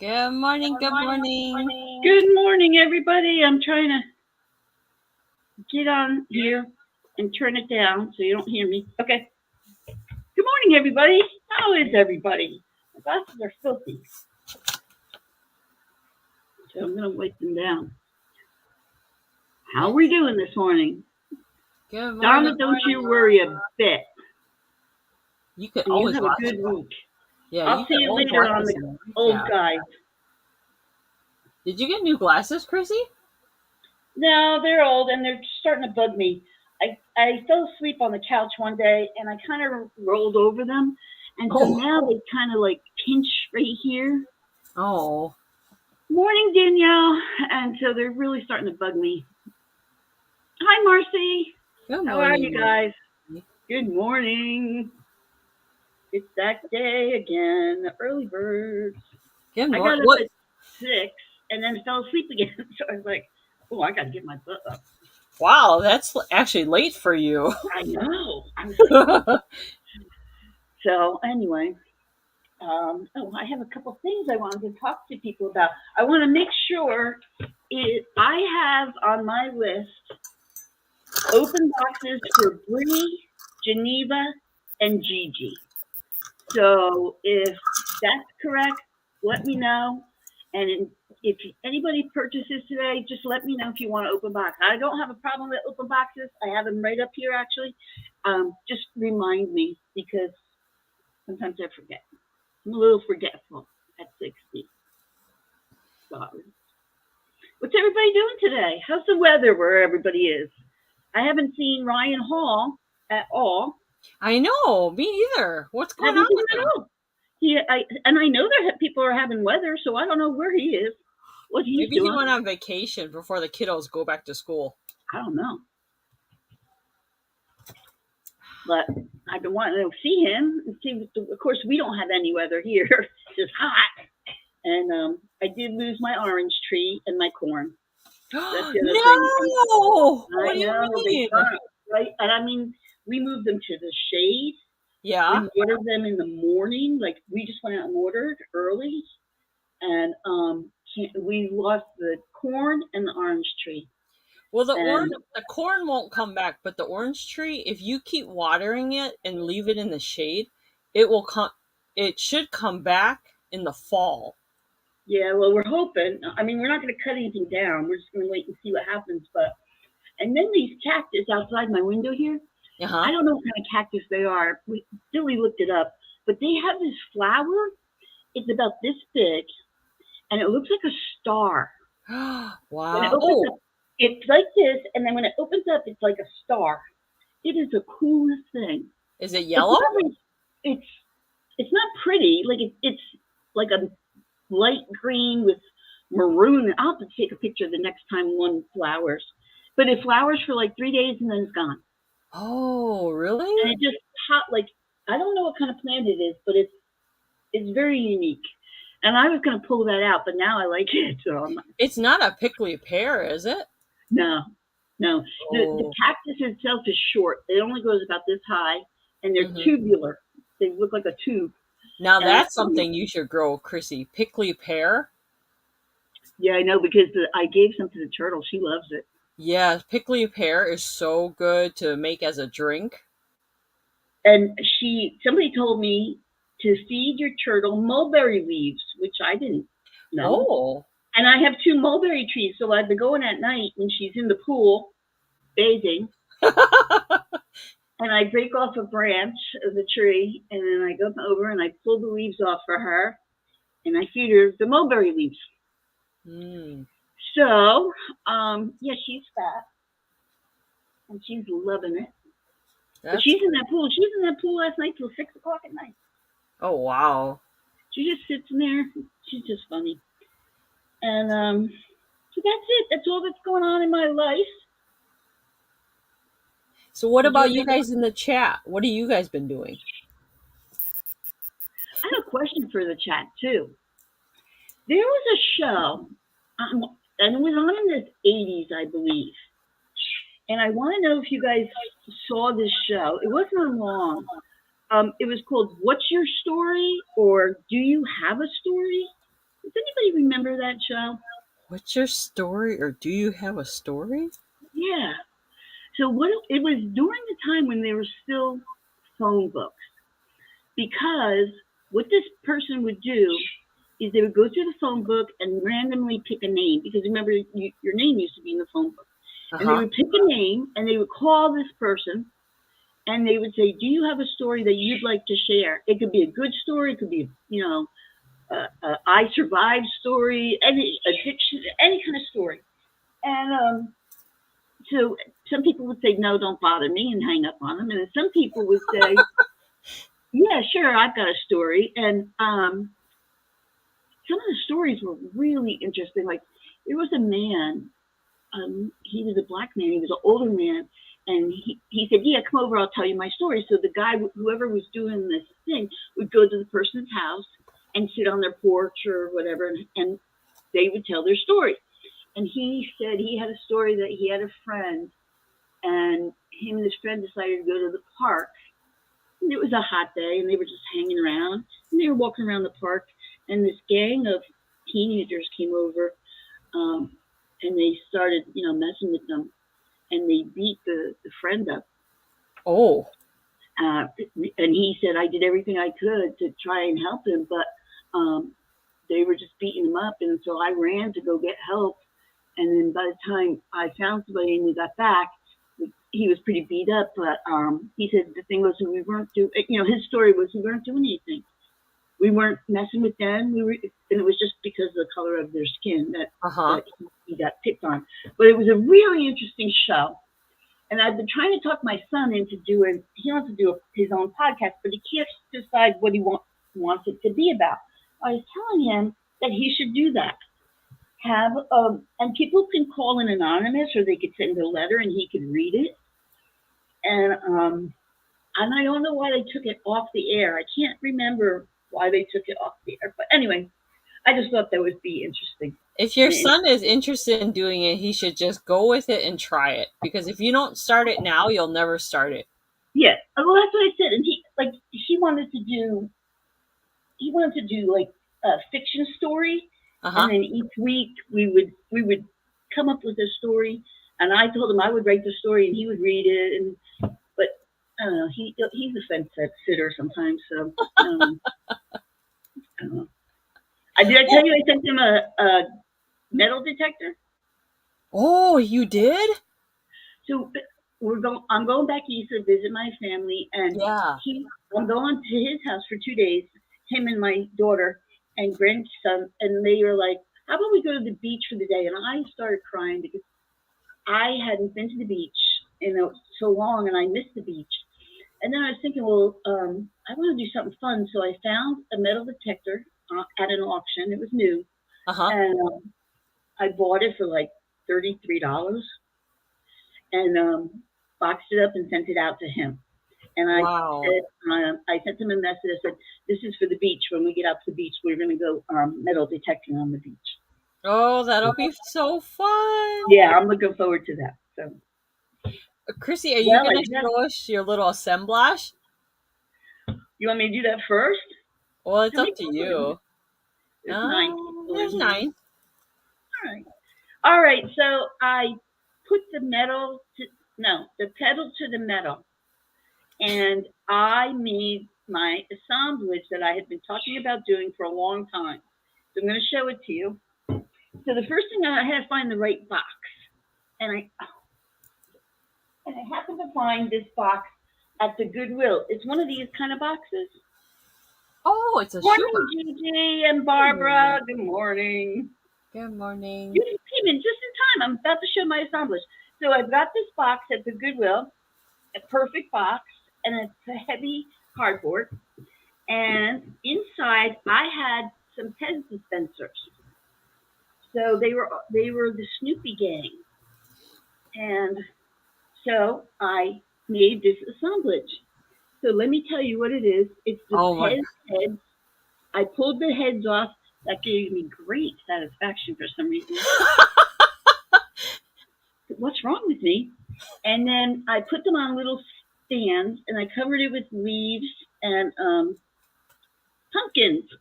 Good morning, good morning. Good morning, everybody. I'm trying to get on here and turn it down so you don't hear me. Okay. Good morning, everybody. How is everybody? My glasses are filthy, so I'm going to wipe them down. How are we doing this morning? Good morning. Donna, don't you worry a bit. You could And you always have a watch good it. week. Yeah, I'll see you later on the old guys. Did you get new glasses, Chrissy? No, they're old and they're starting to bug me. I fell asleep on the couch one day and I kind of rolled over them. And so now they kind of like pinch right here. Oh. Morning, Danielle. And so they're really starting to bug me. Hi, Marcy. Good morning. How are you guys? Good morning. It's that day again, the early birds. Good morning. I got up at 6 and then fell asleep again. So I was like, oh, I got to get my butt up. Wow, that's actually late for you. I know. I was like, so anyway, I have a couple things I wanted to talk to people about. I want to make sure I have on my list open boxes for Bree, Geneva, and Gigi. So if that's correct, let me know. And if anybody purchases today, just let me know if you want to open box. I don't have a problem with open boxes. I have them right up here, actually. Just remind me because sometimes I forget. I'm a little forgetful at 60. Sorry. What's everybody doing today? How's the weather where everybody is? I haven't seen Ryan Hall at all. I know, me either. What's going on with him? I know that people are having weather, so I don't know where he is. What he's Maybe doing. He went on vacation before the kiddos go back to school. I don't know. But I've been wanting to see him. Of course, we don't have any weather here. It's just hot. And I did lose my orange tree and my corn. That's the other thing. What do you mean? Right? And I mean, we moved them to the shade. Yeah. We ordered them in the morning. Like, we just went out and ordered early. And we lost the corn and the orange tree. Well, the corn won't come back, but the orange tree, if you keep watering it and leave it in the shade, it should come back in the fall. Yeah, well, we're hoping. I mean, we're not going to cut anything down. We're just going to wait and see what happens. And then these cactus outside my window here, I don't know what kind of cactus they are. Billy looked it up, but they have this flower. It's about this big, and it looks like a star. Wow. It's like this, and then when it opens up, it's like a star. It is the coolest thing. Is it yellow? It's not pretty. Like it's like a light green with maroon. I'll have to take a picture the next time one flowers. But it flowers for like 3 days and then it's gone. Oh, really? And it just I don't know what kind of plant it is, but it's very unique. And I was going to pull that out, but now I like it. So it's not a prickly pear, is it? No. Oh. The cactus itself is short. It only goes about this high, and they're tubular. They look like a tube. Now that's something you should grow, Chrissy. Prickly pear. Yeah, I know, because I gave some to the turtle. She loves it. Yeah, prickly pear is so good to make as a drink. And somebody told me to feed your turtle mulberry leaves, which I didn't know. Oh. And I have 2 mulberry trees, so I've been going at night when she's in the pool bathing. And I break off a branch of the tree, and then I go over and I pull the leaves off for her, and I feed her the mulberry leaves. So, yeah, she's fat, and she's loving it. But she's in that pool. She was in that pool last night till 6 o'clock at night. Oh, wow. She just sits in there. She's just funny. And so that's it. That's all that's going on in my life. So what about you guys in the chat? What have you guys been doing? I have a question for the chat, too. There was a show, and it was on in the 80s, I believe. And I want to know if you guys saw this show. It wasn't on long. It was called What's Your Story? Or Do You Have a Story? Does anybody remember that show? What's your story, or do you have a story? Yeah. So what it was during the time when there were still phone books, because what this person would do is they would go through the phone book and randomly pick a name, because remember your name used to be in the phone book, and they Uh-huh. would pick a name and they would call this person and they would say, "Do you have a story that you'd like to share?" It could be a good story, it could be I survived story, any addiction, any kind of story, and so some people would say, "No, don't bother me," and hang up on them, and some people would say, "Yeah, sure, I've got a story," and some of the stories were really interesting. Like there was a man, he was a black man, he was an older man, and he said, "Yeah, come over, I'll tell you my story." So the guy, whoever was doing this thing, would go to the person's house and sit on their porch or whatever, and they would tell their story. And he said he had a story that he had a friend, and him and his friend decided to go to the park. And it was a hot day, and they were just hanging around, and they were walking around the park, and this gang of teenagers came over, um, and they started, messing with them, and they beat the friend up. Oh. Uh, and he said, "I did everything I could to try and help him, but they were just beating him up." And so I ran to go get help. And then by the time I found somebody and we got back, he was pretty beat up. But he said the thing was we weren't doing, his story was we weren't doing anything. We weren't messing with them. And it was just because of the color of their skin Uh-huh. that he got picked on. But it was a really interesting show. And I've been trying to talk my son into doing, he wants to do his own podcast, but he can't decide what he wants it to be about. I was telling him that he should do that. Have, and people can call in anonymous or they could send a letter and he could read it. And I don't know why they took it off the air. I can't remember why they took it off the air. But anyway, I just thought that would be interesting. If your son is interested in doing it, he should just go with it and try it. Because if you don't start it now, you'll never start it. Yeah, well, that's what I said. And he wanted to do like a fiction story, and Uh-huh. then each week we would come up with a story. And I told him I would write the story and he would read it. But I don't know, he's a fence sitter sometimes. So I don't know. Did I tell you I sent him a metal detector? Oh, you did? So I'm going back east to visit my family, and Yeah. I'm going to his house for 2 days. Him and my daughter and grandson, and they were like, "How about we go to the beach for the day?" And I started crying because I hadn't been to the beach in so long, and I missed the beach. And then I was thinking, well, I want to do something fun, so I found a metal detector at an auction. It was new, Uh-huh. and I bought it for like $33 and boxed it up and sent it out to him. And Wow. I sent him a message. I said, "This is for the beach. When we get out to the beach, we're going to go metal detecting on the beach." Oh, that'll be so fun. Yeah, I'm looking forward to that. So, Chrissy, are you well, going to show us your little assemblage? you want me to do that first? Well, it's How many up to people in here? you. There's 9 people There's in here. 9. All right. All right. So I put the pedal to the metal, and I made my assemblage that I had been talking about doing for a long time. So I'm going to show it to you. So the first thing I had to find the right box, and I happened to find this box at the Goodwill. It's one of these kind of boxes. Oh, it's a Morning, shoebox. Gigi and Barbara. Good morning. Good morning. You came in just in time. I'm about to show my assemblage. So I've got this box at the Goodwill, a perfect box, and it's a heavy cardboard. And inside, I had some pen dispensers. So they were the Snoopy gang, and so I made this assemblage. So let me tell you what it is. It's the Oh my. pen heads. I pulled the heads off. That gave me great satisfaction for some reason. What's wrong with me? And then I put them on little stands, and I covered it with leaves and pumpkins.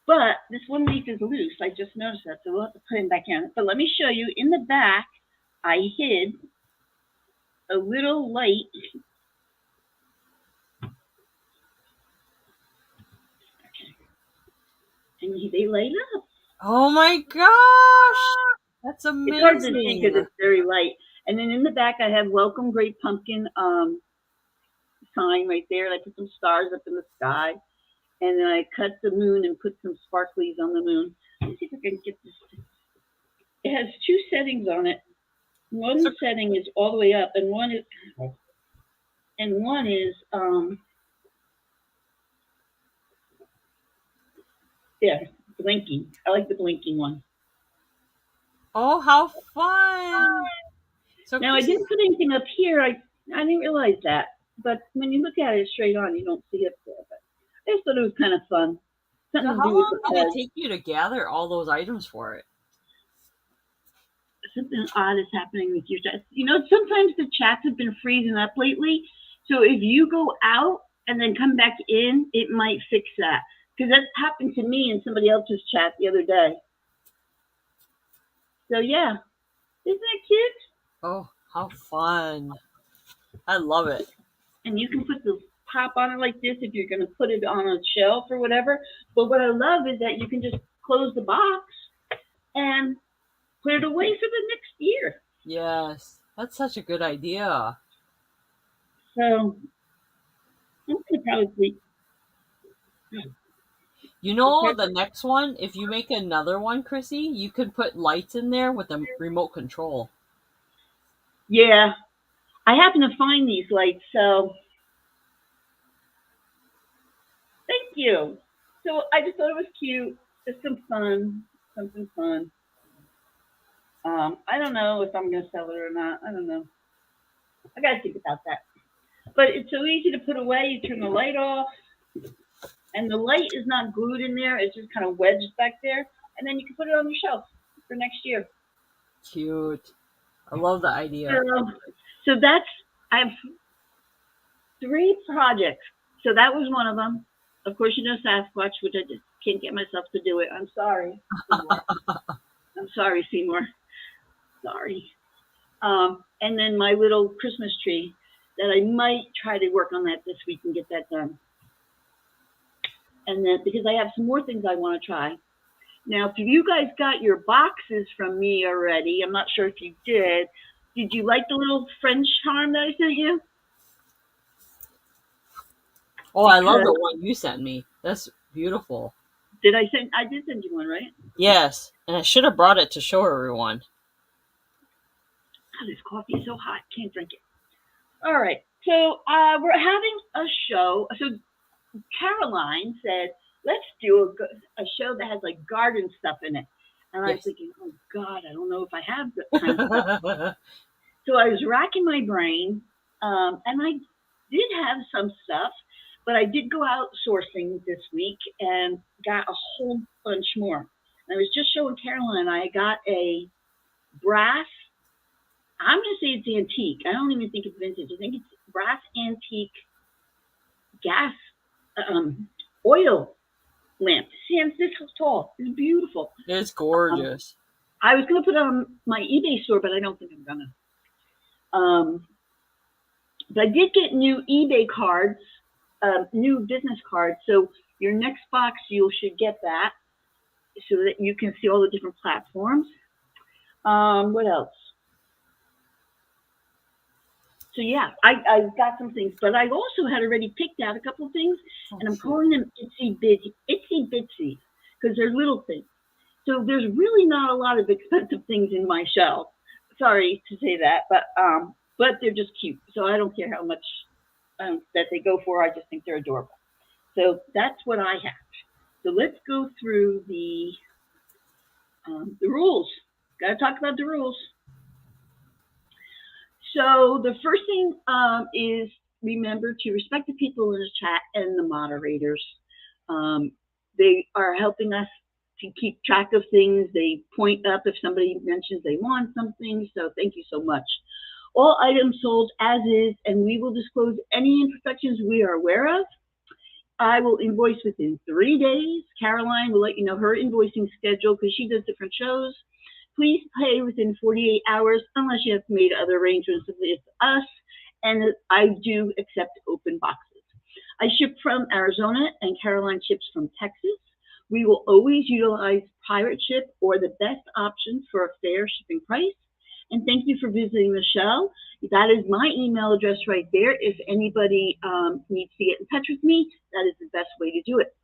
But this one leaf is loose. I just noticed that, so we'll have to put him back in. But let me show you. In the back, I hid a little light. And they light up. Oh my gosh, that's amazing. It's hard to see because it's very light. And then in the back, I have Welcome Great Pumpkin sign right there. I put some stars up in the sky. And then I cut the moon and put some sparklies on the moon. Let's see if I can get this. It has two settings on it. One setting is all the way up, and one is blinking. I like the blinking one. Oh, how fun! So now I didn't put anything up here. I didn't realize that, but when you look at it straight on, you don't see it there. But I just thought it was kind of fun. So how long did it take you to gather all those items for it? Something odd is happening with your chat. You know, sometimes the chats have been freezing up lately. So if you go out and then come back in, it might fix that. Because that happened to me in somebody else's chat the other day. So yeah, isn't that cute? Oh, how fun. I love it. And you can put the top on it like this if you're going to put it on a shelf or whatever. But what I love is that you can just close the box and put it away for the next year. Yes, that's such a good idea. So I'm going to probably... You know, the next one, if you make another one, Chrissy, you could put lights in there with a remote control. Yeah. I happen to find these lights, so thank you. So I just thought it was cute. Just some fun, something fun. I don't know if I'm going to sell it or not. I don't know. I got to think about that. But it's so easy to put away. You turn the light off, and the light is not glued in there. It's just kind of wedged back there, and then you can put it on your shelf for next year. Cute. I love the idea. So I have 3 projects. So that was one of them. Of course, you know Sasquatch, which I just can't get myself to do it. I'm sorry. I'm sorry, Seymour. Sorry. And then my little Christmas tree that I might try to work on that this week and get that done. And then because I have some more things I want to try. Now, if you guys got your boxes from me already, I'm not sure if you did. Did you like the little French charm that I sent you? Oh, I love the one you sent me. That's beautiful. I did send you one, right? Yes, and I should have brought it to show everyone. Oh, this coffee is so hot. Can't drink it. All right. So we're having a show. So Caroline said, let's do a show that has like garden stuff in it. And I was thinking, oh, God, I don't know if I have that kind of stuff. So I was racking my brain, and I did have some stuff, but I did go out sourcing this week and got a whole bunch more. And I was just showing Caroline, I got a brass, I'm going to say it's antique. I don't even think it's vintage. I think it's brass antique gas oil lamp. Sam, this is tall. It's beautiful. It's gorgeous. I was going to put it on my eBay store, but I don't think I'm going to. But I did get new eBay cards, new business cards. So your next box, you should get that so that you can see all the different platforms. What else? So yeah, I got some things, but I also had already picked out a couple of things, and I'm calling them itsy bitsy, because they're little things. So there's really not a lot of expensive things in my shelf. Sorry to say that, but they're just cute. So I don't care how much that they go for. I just think they're adorable. So that's what I have. So let's go through the rules. Got to talk about the rules. So the first thing is remember to respect the people in the chat and the moderators. They are helping us to keep track of things. They point up if somebody mentions they want something. So thank you so much. All items sold as is, and we will disclose any imperfections we are aware of. I will invoice within 3 days. Caroline will let you know her invoicing schedule because she does different shows. Please pay within 48 hours unless you have made other arrangements with us. And I do accept open boxes. I ship from Arizona and Caroline ships from Texas. We will always utilize pirate ship or the best options for a fair shipping price. And thank you for visiting the show. That is my email address right there. If anybody needs to get in touch with me, that is the best way to do it.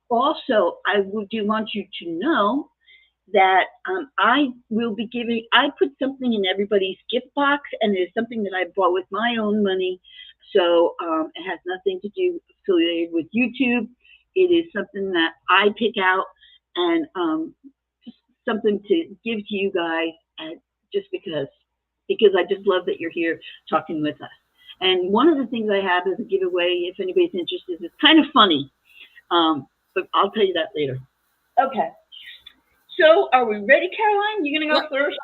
Also, I do want you to know that I will be giving, I put something in everybody's gift box, and it is something that I bought with my own money. So it has nothing to do affiliated with YouTube. It is something that I pick out and just something to give to you guys, just because I just love that you're here talking with us. And one of the things I have is a giveaway. If anybody's interested, it's kind of funny, but I'll tell you that later. Okay. So are we ready, Caroline? You gonna go first?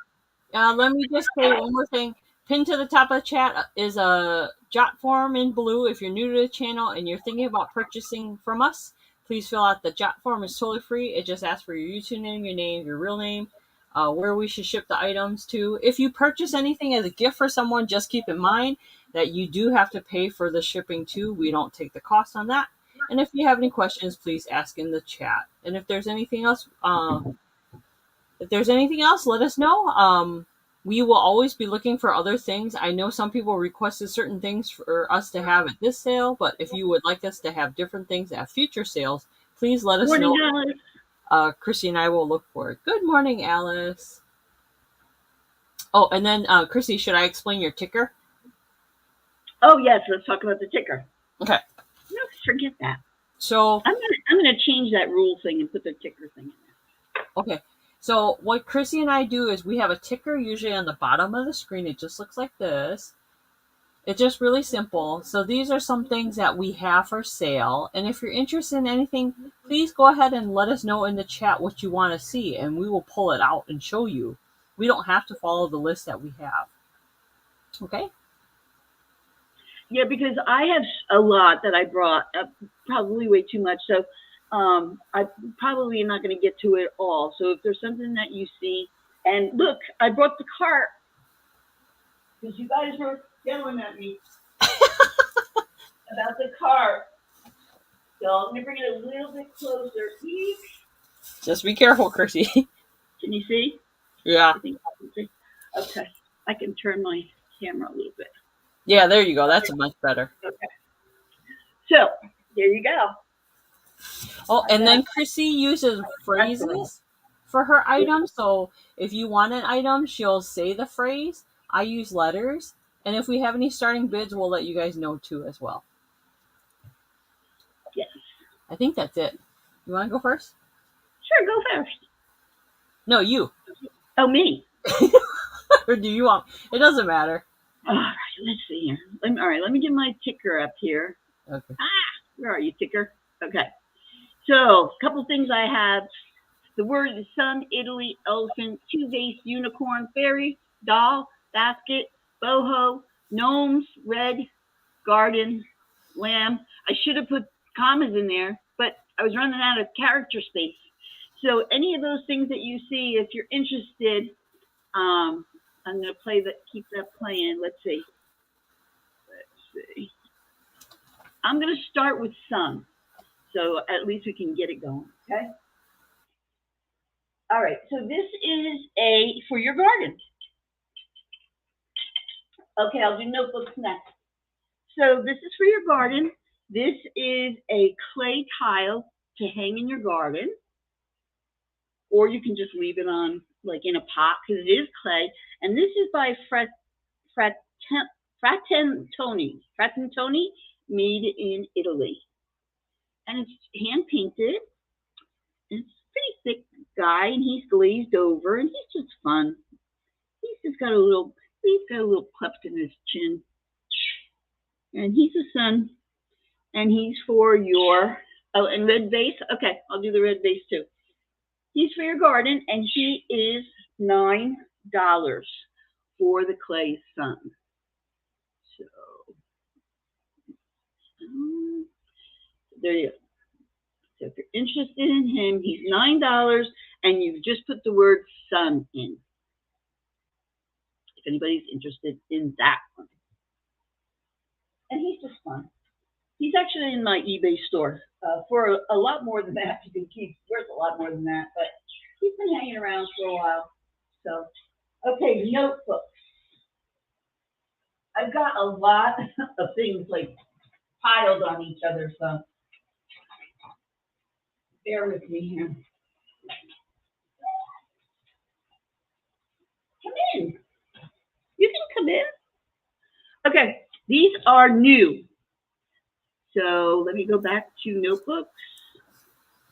Let me just say one more thing. Pinned to the top of the chat is a jot form in blue. If you're new to the channel and you're thinking about purchasing from us, please fill out the jot form. It's totally free. It just asks for your username, your name, your real name, where we should ship the items to. If you purchase anything as a gift for someone, just keep in mind that you do have to pay for the shipping too. We don't take the cost on that. And if you have any questions, please ask in the chat. And if there's anything else, let us know. We will always be looking for other things. I know some people requested certain things for us to have at this sale, but if you would like us to have different things at future sales, please let us know. Alice. Chrissy and I will look for it. Good morning, Alice. Oh, and then Chrissy, should I explain your ticker? Oh yes, let's talk about the ticker. Okay. No, forget that. So I'm gonna change that rule thing and put the ticker thing in there. Okay. So what Chrissy and I do is we have a ticker usually on the bottom of the screen. It just looks like this. It's just really simple. So these are some things that we have for sale. And if you're interested in anything, please go ahead and let us know in the chat what you want to see, and we will pull it out and show you. We don't have to follow the list that we have. Okay? Yeah, because I have a lot that I brought, probably way too much. So I probably am not going to get to it all. So if there's something that you see, and look, I brought the cart because you guys were yelling at me about the cart. So I'm going to bring it a little bit closer. Just be careful, Chrissy. Can you see? Yeah. I think I can see. Okay. I can turn my camera a little bit. Yeah, there you go. That's much better. Okay. So there you go. Oh, and then Chrissy uses phrases for her items. So if you want an item, she'll say the phrase. I use letters. And if we have any starting bids, we'll let you guys know too as well. Yes. I think that's it. You want to go first? Sure, go first. No, you. Oh, me. Or do you want? It doesn't matter. All right, let's see here. All right, let me get my ticker up here. Okay. Where are you, ticker? Okay. So, a couple things I have. The word is sun, Italy, elephant, two-vase, unicorn, fairy, doll, basket, boho, gnomes, red, garden, lamb. I should have put commas in there, but I was running out of character space. So any of those things that you see, if you're interested, I'm going to play that, keep that playing. Let's see. I'm going to start with sun, so at least we can get it going, okay? All right, so this is for your garden. Okay, I'll do notebooks next. So this is for your garden. This is a clay tile to hang in your garden, or you can just leave it on, like in a pot, because it is clay. And this is by Frattantoni, made in Italy. And it's hand painted. It's a pretty thick guy, and he's glazed over, and he's just fun. He's got a little cleft in his chin. And he's a sun, and he's for your, oh, and red vase. Okay, I'll do the red vase too. He's for your garden, and he is $9 for the clay sun. So, there you go. So if you're interested in him, he's $9, and you just put the word sun in. If anybody's interested in that one. And he's just fun. He's actually in my eBay store for a lot more than that. You think he's worth a lot more than that, but he's been hanging around for a while. So, okay, notebooks. I've got a lot of things like piled on each other, so bear with me here. Come in. You can come in. Okay, these are new. So let me go back to notebooks.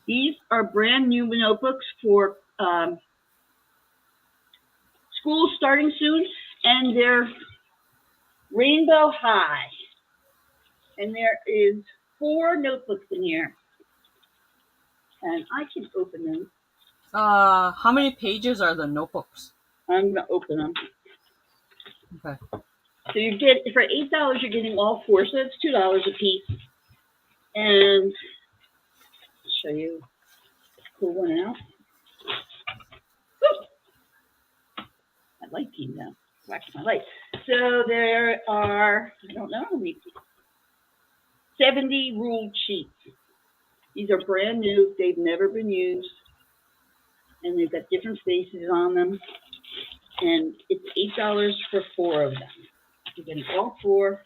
These are brand new notebooks for school starting soon, and they're rainbow high. And there is 4 notebooks in here. And I can open them. How many pages are the notebooks? I'm going to open them. Okay. So you get, for $8, you're getting all 4, so that's $2 a piece. And I'll show you, pull one out. Woo! My light came down. Wax my light. So there are, I don't know how many, 70 ruled sheets. These are brand new. They've never been used. And they've got different faces on them. And it's $8 for 4 of them. You're getting all 4.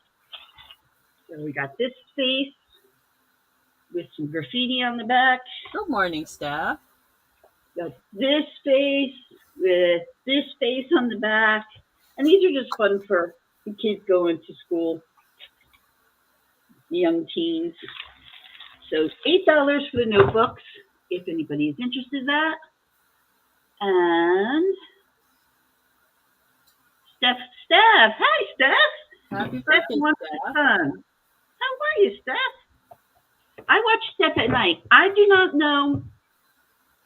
So we got this face with some graffiti on the back. Good morning, Steph. Got this face with this face on the back. And these are just fun for the kids going to school, young teens. So $8 for the notebooks, if anybody is interested in that. And Steph, hi Steph. Happy Steph birthday, wants Steph. How are you, Steph? I watch Steph at night. I do not know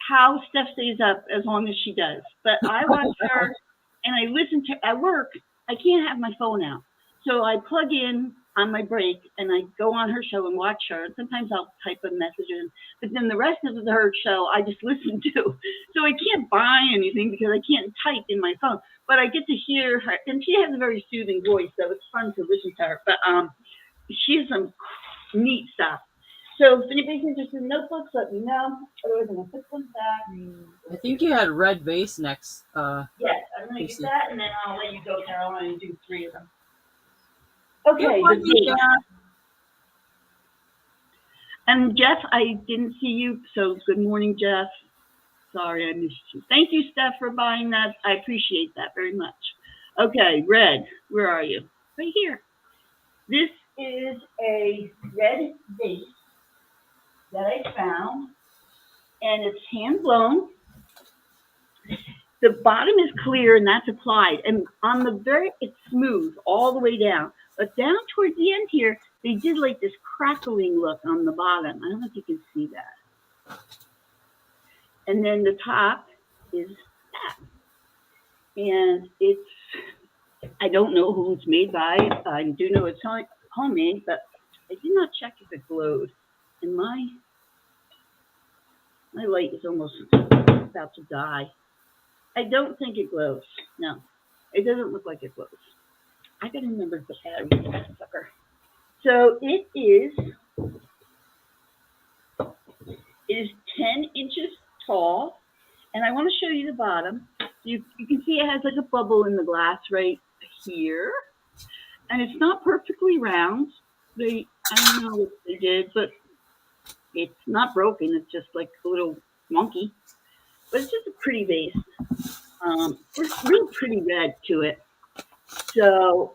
how Steph stays up as long as she does, but I watch her and I listen to at work. I can't have my phone out, so I plug in on my break and I go on her show and watch her. Sometimes I'll type a message in, but then the rest of her show I just listen to. So I can't buy anything because I can't type in my phone, but I get to hear her, and she has a very soothing voice, so it's fun to listen to her. But she has some neat stuff. So if anybody's interested in notebooks, let me know. Otherwise, I'm gonna put them back. I think you had red vase next. Yes, I'm gonna Chrissy. get that, and then I'll let you go, Carol, and do 3 of them. Okay, Good the morning, vase. Steph. And Jeff, I didn't see you, so good morning, Jeff. Sorry I missed you. Thank you, Steph, for buying that. I appreciate that very much. Okay, red, where are you? Right here. This is a red vase that I found, and it's hand blown. The bottom is clear, and that's applied, and on the very, it's smooth all the way down. But down towards the end here, they did like this crackling look on the bottom. I don't know if you can see that. And then the top is that. And it's, I don't know who it's made by. I do know it's homemade, but I did not check if it glowed. And my light is almost about to die. I don't think it glows. No, it doesn't look like it glows. I gotta remember to put battery in that sucker. So it is 10 inches tall, and I want to show you the bottom. You can see it has like a bubble in the glass right here, and it's not perfectly round. I don't know what they did, but it's not broken. It's just like a little wonky, but it's just a pretty vase. It's real pretty red to it. So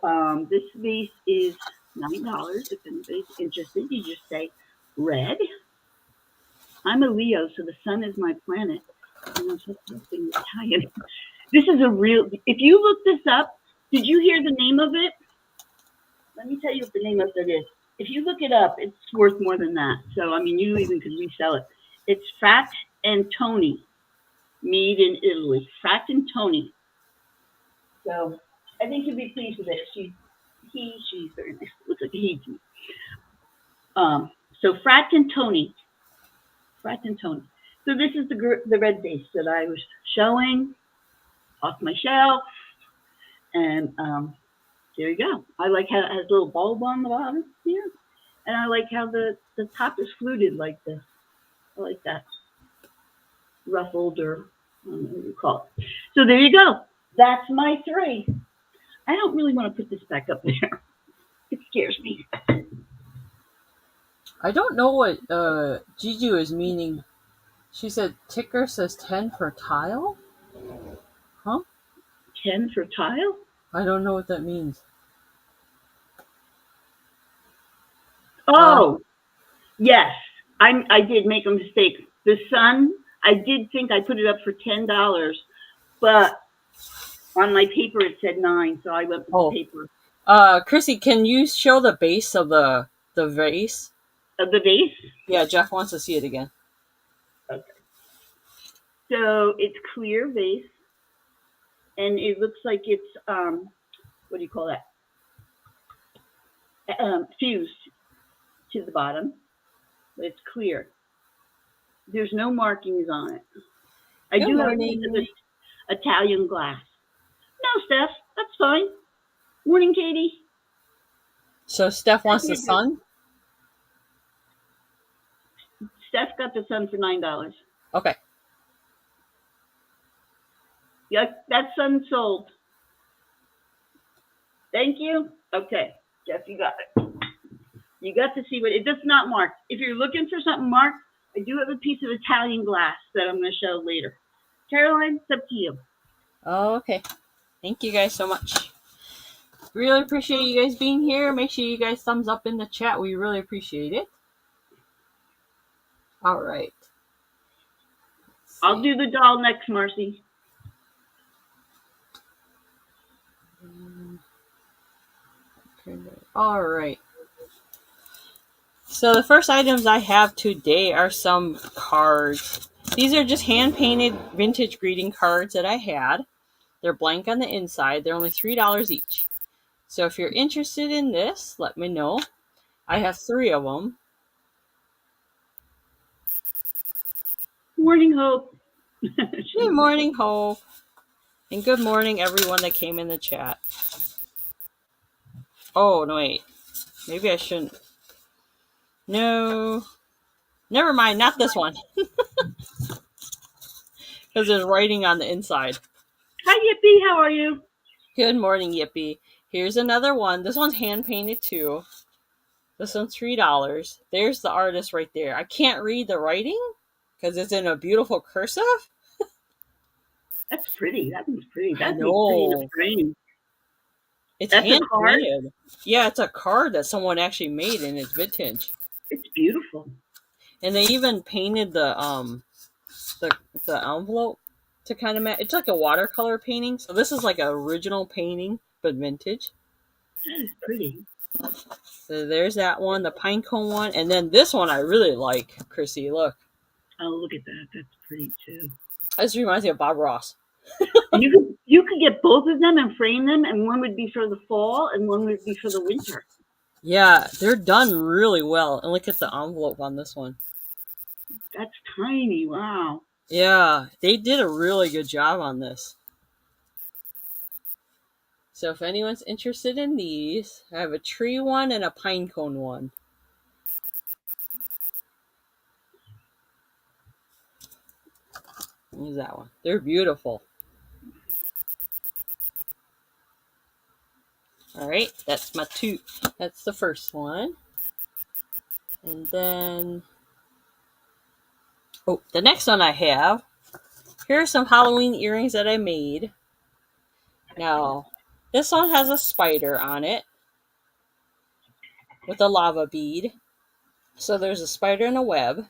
this vase is $9. If anybody's interested, you just say red. I'm a Leo, so the sun is my planet. I'm something Italian. This is a real, if you look this up, did you hear the name of it? Let me tell you what the name of it is. If you look it up, it's worth more than that. So, I mean, you even could resell it. It's Frat and Tony, made in Italy. Frat and Tony. So, I think you'll be pleased with it. She's very nice. Looks like a he to me. So Frat and Tony. So this is the red vase that I was showing off my shelf. And there you go. I like how it has a little bulb on the bottom here. And I like how the top is fluted like this. I like that. Ruffled, or I don't know what you call it. So there you go. That's my 3. I don't really want to put this back up there. It scares me. I don't know what Juju is meaning. She said ticker says 10 per tile? Huh? 10 for tile? I don't know what that means. Oh, yes. I did make a mistake. The sun, I did think I put it up for $10, but on my paper it said 9, so I went with the paper. Chrissy, can you show the base of the vase? Of the vase? Yeah, Jeff wants to see it again. Okay. So it's clear vase, and it looks like it's what do you call that? Fused to the bottom, but it's clear. There's no markings on it. I do have a piece of this Italian glass. No, Steph, that's fine. Morning, Katie. So Steph wants the sun? Steph got the sun for $9. Okay. Yeah, that sun sold. Thank you. Okay, Jeff, you got it. You got to see what it does not mark. If you're looking for something marked, I do have a piece of Italian glass that I'm going to show later. Caroline, it's up to you. Oh, okay. Thank you guys so much. Really appreciate you guys being here. Make sure you guys thumbs up in the chat. We really appreciate it. All right. I'll do the doll next, Marcy. All right. So the first items I have today are some cards. These are just hand-painted vintage greeting cards that I had. They're blank on the inside. They're only $3 each. So if you're interested in this, let me know. I have 3 of them. Morning, Hope. Good morning, Hope. And good morning, everyone that came in the chat. Oh, no, wait. Maybe I shouldn't. No. Never mind, not this one. Because there's writing on the inside. Hi, Yippee. How are you? Good morning, Yippee. Here's another one. This one's hand-painted, too. This one's $3. There's the artist right there. I can't read the writing because it's in a beautiful cursive. That's pretty. That one's pretty. That's pretty in the frame. It's hand-painted. Yeah, it's a card that someone actually made, and it's vintage. It's beautiful. And they even painted the envelope to kind of match. It's like a watercolor painting. So this is like an original painting, but vintage. That is pretty. So there's that one, the pine cone one. And then this one I really like, Chrissy. Look. Oh, look at that. That's pretty, too. This reminds me of Bob Ross. You could get both of them and frame them, and one would be for the fall, and one would be for the winter. Yeah, they're done really well. And look at the envelope on this one. That's tiny. Wow. Yeah, they did a really good job on this. So if anyone's interested in these, I have a tree one and a pine cone one. Here's that one. They're beautiful. All right, that's my 2. That's the first one. And then, oh, the next one I have, here are some Halloween earrings that I made. Now, this one has a spider on it with a lava bead. So there's a spider and a web.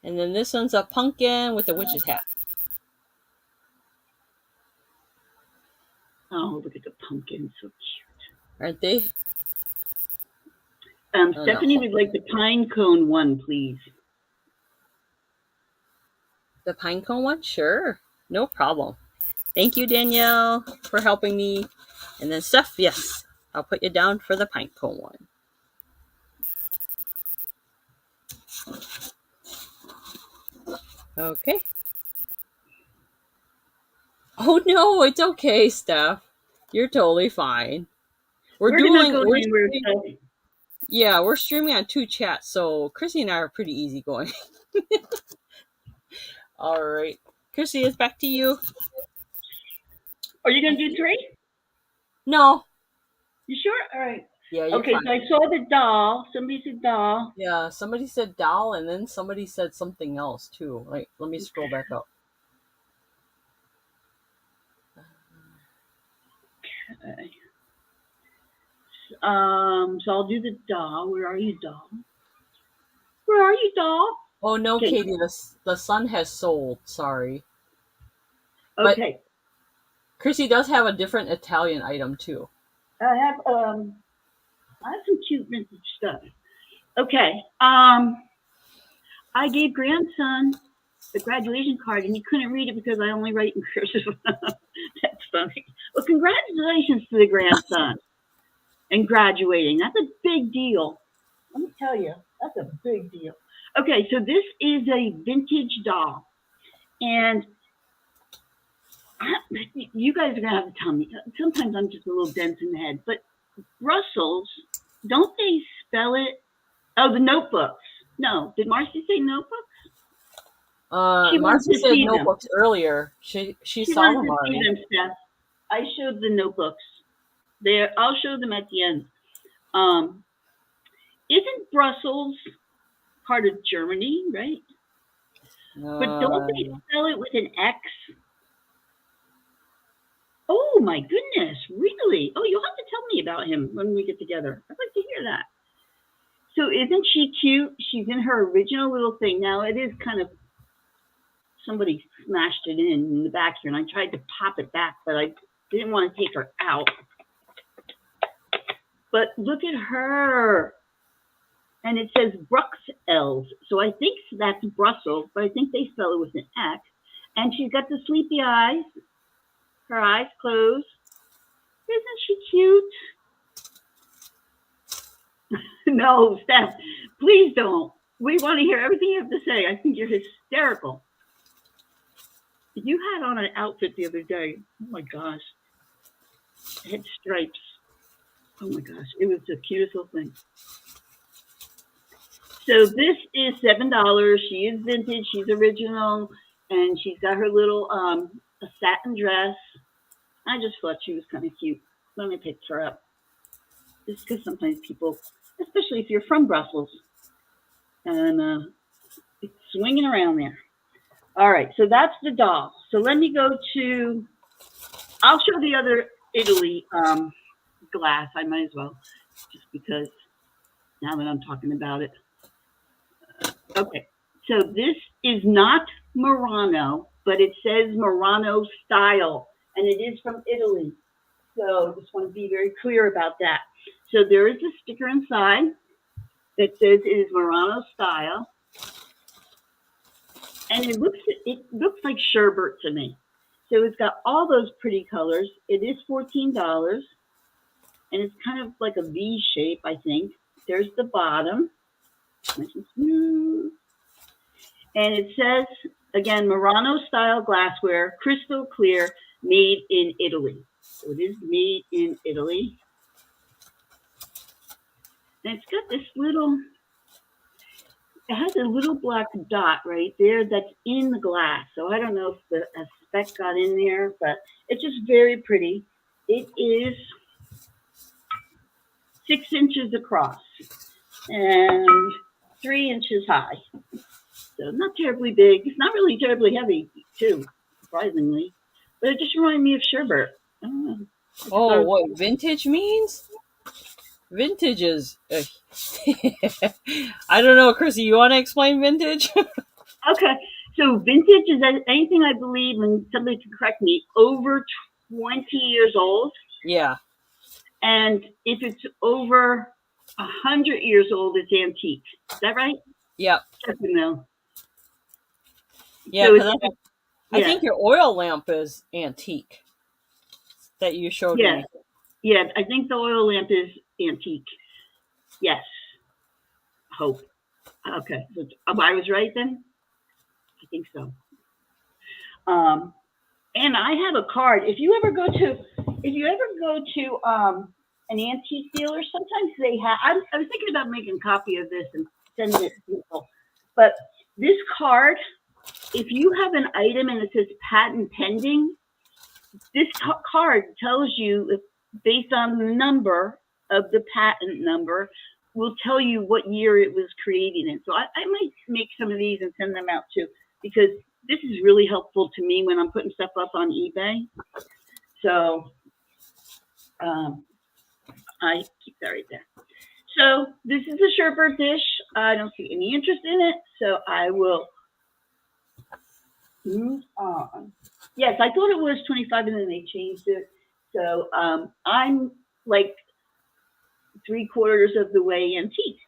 And then this one's a pumpkin with a witch's hat. Oh, look at the pumpkin. So cute. Aren't they? Stephanie would like the pine cone one, please. The pine cone one? Sure. No problem. Thank you, Danielle, for helping me. And then Steph, yes, I'll put you down for the pine cone one. Okay. Oh no, it's okay, Steph. You're totally fine. We're We're not dueling. going We're anywhere. So, yeah, we're streaming on two chats, so Chrissy and I are pretty easygoing. All right, Chrissy, it's back to you. are you going to do three? No, You sure? All right. yeah, you're Okay, fine. so I saw the doll. Somebody said doll. Yeah, somebody said doll, and then somebody said something else too. Like, let me scroll back up. Okay. So I'll do the doll. Where are you, doll? Where are you, doll? Oh no, Okay. Katie, the sun has sold. Sorry, but Okay. Chrissy does have a different Italian item too. I have some cute vintage stuff. Okay. I gave grandson the graduation card and he couldn't read it because I only write in cursive. That's funny. Well, congratulations to the grandson and graduating. That's a big deal. Let me tell you, that's a big deal. Okay, so this is a vintage doll. And you guys are going to have to tell me. Sometimes I'm just a little dense in the head. But Brussels, don't they spell it? Oh, the notebooks. No. Did Marcy say notebooks? She wanted Marcy to said see them. notebooks earlier. She She saw wanted them to see already. them, Steph. I showed the notebooks. There, I'll show them at the end. Um, isn't Brussels part of Germany, right? But don't they spell it with an X? Oh my goodness, really? Oh, you'll have to tell me about him when we get together. I'd like to hear that. So isn't she cute? She's in her original little thing. Now it is kind of, somebody smashed it in the back here and I tried to pop it back, but I didn't want to take her out. But look at her. And it says Bruxelles. So I think that's Brussels, but I think they spell it with an X. And she's got the sleepy eyes. Her eyes closed. Isn't she cute? No, Steph, please don't. We want to hear everything you have to say. I think you're hysterical. You had on an outfit the other day. Oh my gosh. It had stripes. Oh my gosh. It was the cutest little thing. So this is $7. She is vintage. She's original. And she's got her little a satin dress. I just thought she was kind of cute. Let me pick her up. Just because sometimes people, especially if you're from Brussels, and it's swinging around there. All right, so that's the doll. So let me go to, I'll show the other Italy glass. I might as well, just because now that I'm talking about it. Okay, so this is not Murano, but it says Murano style, and it is from Italy. So just want to be very clear about that. So there is a sticker inside that says it is Murano style. And it looks like sherbet to me. So it's got all those pretty colors. It is $14. And it's kind of like a V shape, I think. There's the bottom. Nice and smooth. And it says, again, Murano style glassware, crystal clear, made in Italy. So it is made in Italy. And it's got this little, it has a little black dot right there that's in the glass. So I don't know if a speck got in there, but it's just very pretty. It is 6 inches across and 3 inches high. So not terribly big. It's not really terribly heavy, too, surprisingly. But it just reminded me of sherbet. I don't know. Oh, what vintage means? Vintage is. I don't know, Chrissy. You want to explain vintage? Okay, so vintage is anything, I believe, and somebody can correct me, over 20 years old. Yeah. And if it's over 100 years old, it's antique. Is that right? Yep. No. Yeah, So because I think your oil lamp is antique that you showed me. Yeah, I think the oil lamp is antique. Yes. Hope. Okay. So I was right then? I think so. And I have a card. If you ever go to an antique dealer, sometimes they have. I was thinking about making a copy of this and sending it to people. But this card, if you have an item and it says patent pending, this card tells you, based on the number of the patent number, will tell you what year it was created in. So I might make some of these and send them out too, because this is really helpful to me when I'm putting stuff up on eBay. So I keep that right there. So this is a sherbet dish. I don't see any interest in it, so I will move on. Yes, I thought it was 25 and then they changed it. So I'm like 3/4 of the way antique.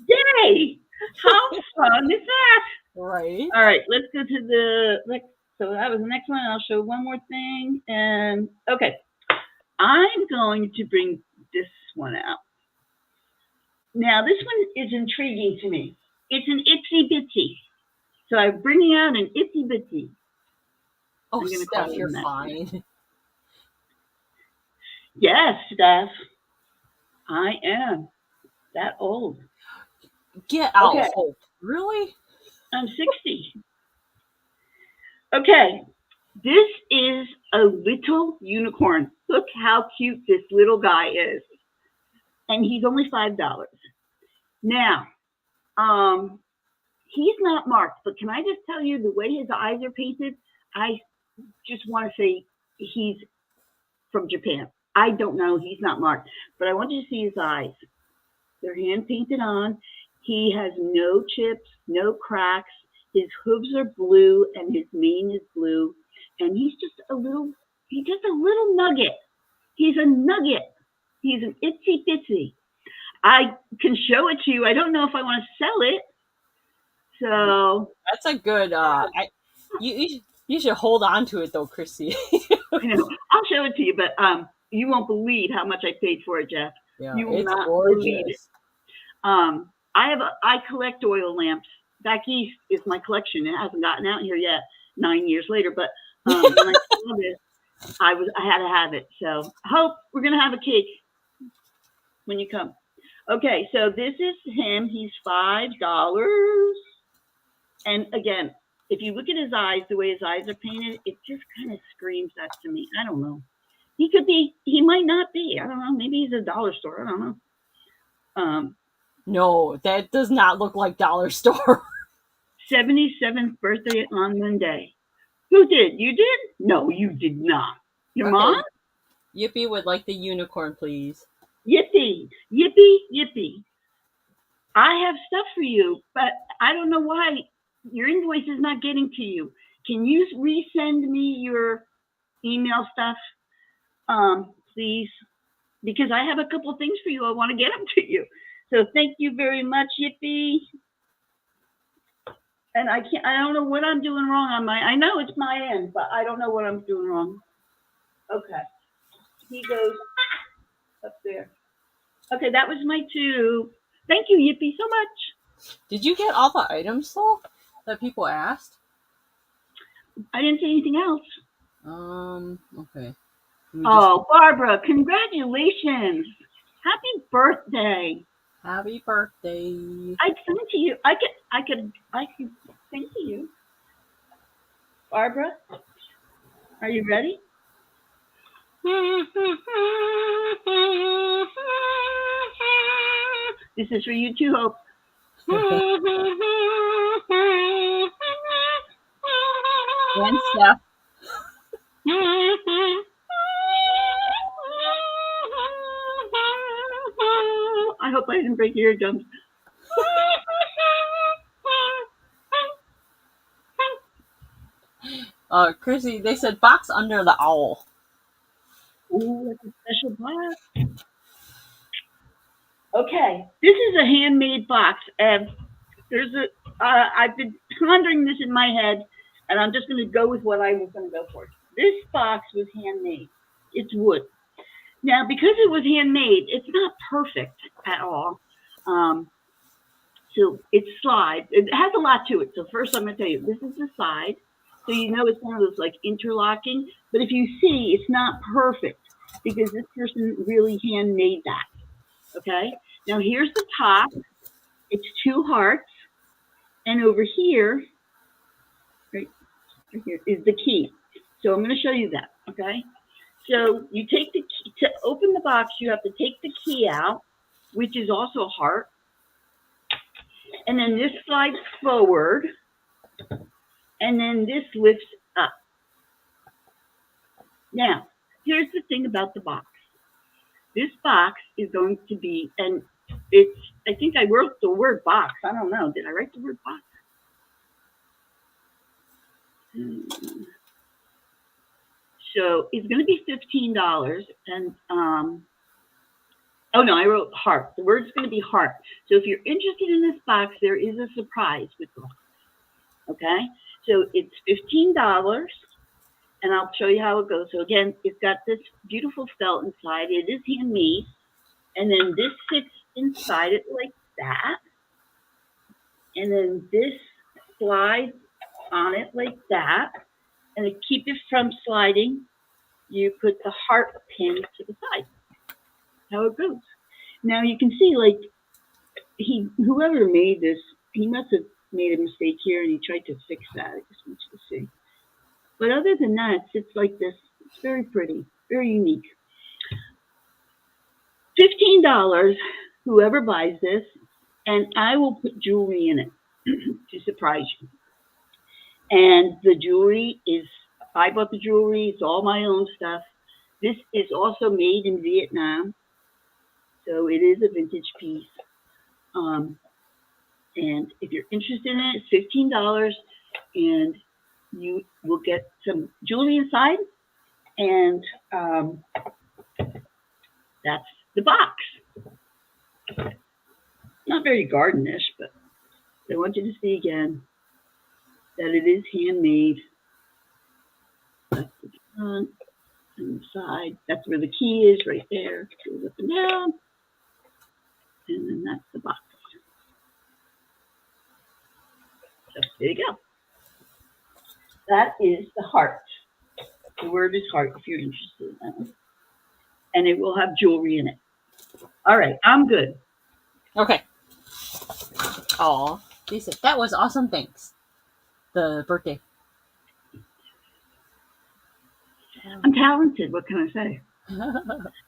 Yay! How fun is that? Right. All right, let's go to the next. So that was the next one. I'll show one more thing. And okay, I'm going to bring this one out. Now, this one is intriguing to me. It's an itsy bitsy. So I'm bringing out an itsy bitsy. Oh, Steph, you're fine. Yes, Steph. I am that old. Get out, okay. Hope. Really? I'm 60. Okay. This is a little unicorn. Look how cute this little guy is. And he's only $5. Now, he's not marked, but can I just tell you the way his eyes are painted? I just want to say he's from Japan. I don't know. He's not marked, but I want you to see his eyes. They're hand painted on. He has no chips, no cracks. His hooves are blue and his mane is blue. And he's just a little nugget. He's a nugget. He's an itsy bitsy. I can show it to you. I don't know if I want to sell it. So that's a good. You should hold on to it though, Chrissy. I know. I'll show it to you, but you won't believe how much I paid for it, Jeff. Yeah, you will it's not gorgeous. believe it. I collect oil lamps. Back east is my collection. It hasn't gotten out here yet, 9 years later. But when I saw this, I had to have it. So Hope, we're gonna have a cake when you come. Okay, so this is him. He's $5. And again, if you look at his eyes, the way his eyes are painted, it just kind of screams that to me. I don't know. He could be. He might not be. I don't know. Maybe he's a dollar store. I don't know. No, that does not look like dollar store. 77th birthday on Monday. Who did? You did? No, you did not. Your mom? Yippee would like the unicorn, please. Yippee. Yippee, yippee. I have stuff for you, but I don't know why your invoice is not getting to you. Can you resend me your email stuff, please? Because I have a couple of things for you. I want to get them to you. So thank you very much, Yippee. And I don't know what I'm doing wrong on I know it's my end, but I don't know what I'm doing wrong. Okay. He goes up there. Okay, that was my 2. Thank you, Yippee, so much. Did you get all the items though that people asked? I didn't say anything else. Okay. Oh, Barbara, congratulations. Happy birthday. Happy birthday. I'd send to you. I could sing to you. Barbara, are you ready? This is for you too, Hope. And Steph. I hope I didn't break your eardrums. Chrissy, they said box under the owl. Ooh, that's a special box. Okay, this is a handmade box, and I've been pondering this in my head, and I'm just going to go with what I was going to go for. This box was handmade. It's wood. Now, because it was handmade, it's not perfect at all. So it slides. It has a lot to it. So first I'm going to tell you, this is the side. So you know it's one of those like interlocking. But if you see, it's not perfect because this person really handmade that. Okay? Now here's the top. It's 2 hearts. And over here, right here, is the key. So I'm going to show you that. Okay? So you take the key. To open the box, you have to take the key out, which is also a heart. And then this slides forward. And then this lifts up. Now, here's the thing about the box. This box is going to be, and it's, I think I wrote the word box. I don't know. Did I write the word box? So it's going to be $15. And, oh no, I wrote heart. The word's going to be heart. So if you're interested in this box, there is a surprise with the box. Okay? So it's $15. And I'll show you how it goes. So again, it's got this beautiful felt inside. It is handmade. And then this sits inside it like that. And then this slides on it like that. And to keep it from sliding, you put the heart pin to the side. How it goes. Now you can see, like, whoever made this, he must have made a mistake here and he tried to fix that. I just want you to see. But other than that, it's like this. It's very pretty, very unique. $15, whoever buys this, and I will put jewelry in it to surprise you. And the jewelry is, I bought the jewelry. It's all my own stuff. This is also made in Vietnam. So it is a vintage piece. And if you're interested in it, it's $15. And you will get some jewelry inside, and that's the box. Not very gardenish, but I want you to see again that it is handmade. That's the front and the side. That's where the key is, right there. It goes up and down, and then that's the box. So there you go. That is the heart. The word is heart if you're interested in that. And it will have jewelry in it. All right, I'm good. Okay. Oh, Lisa, that was awesome. Thanks. The birthday. I'm talented. What can I say?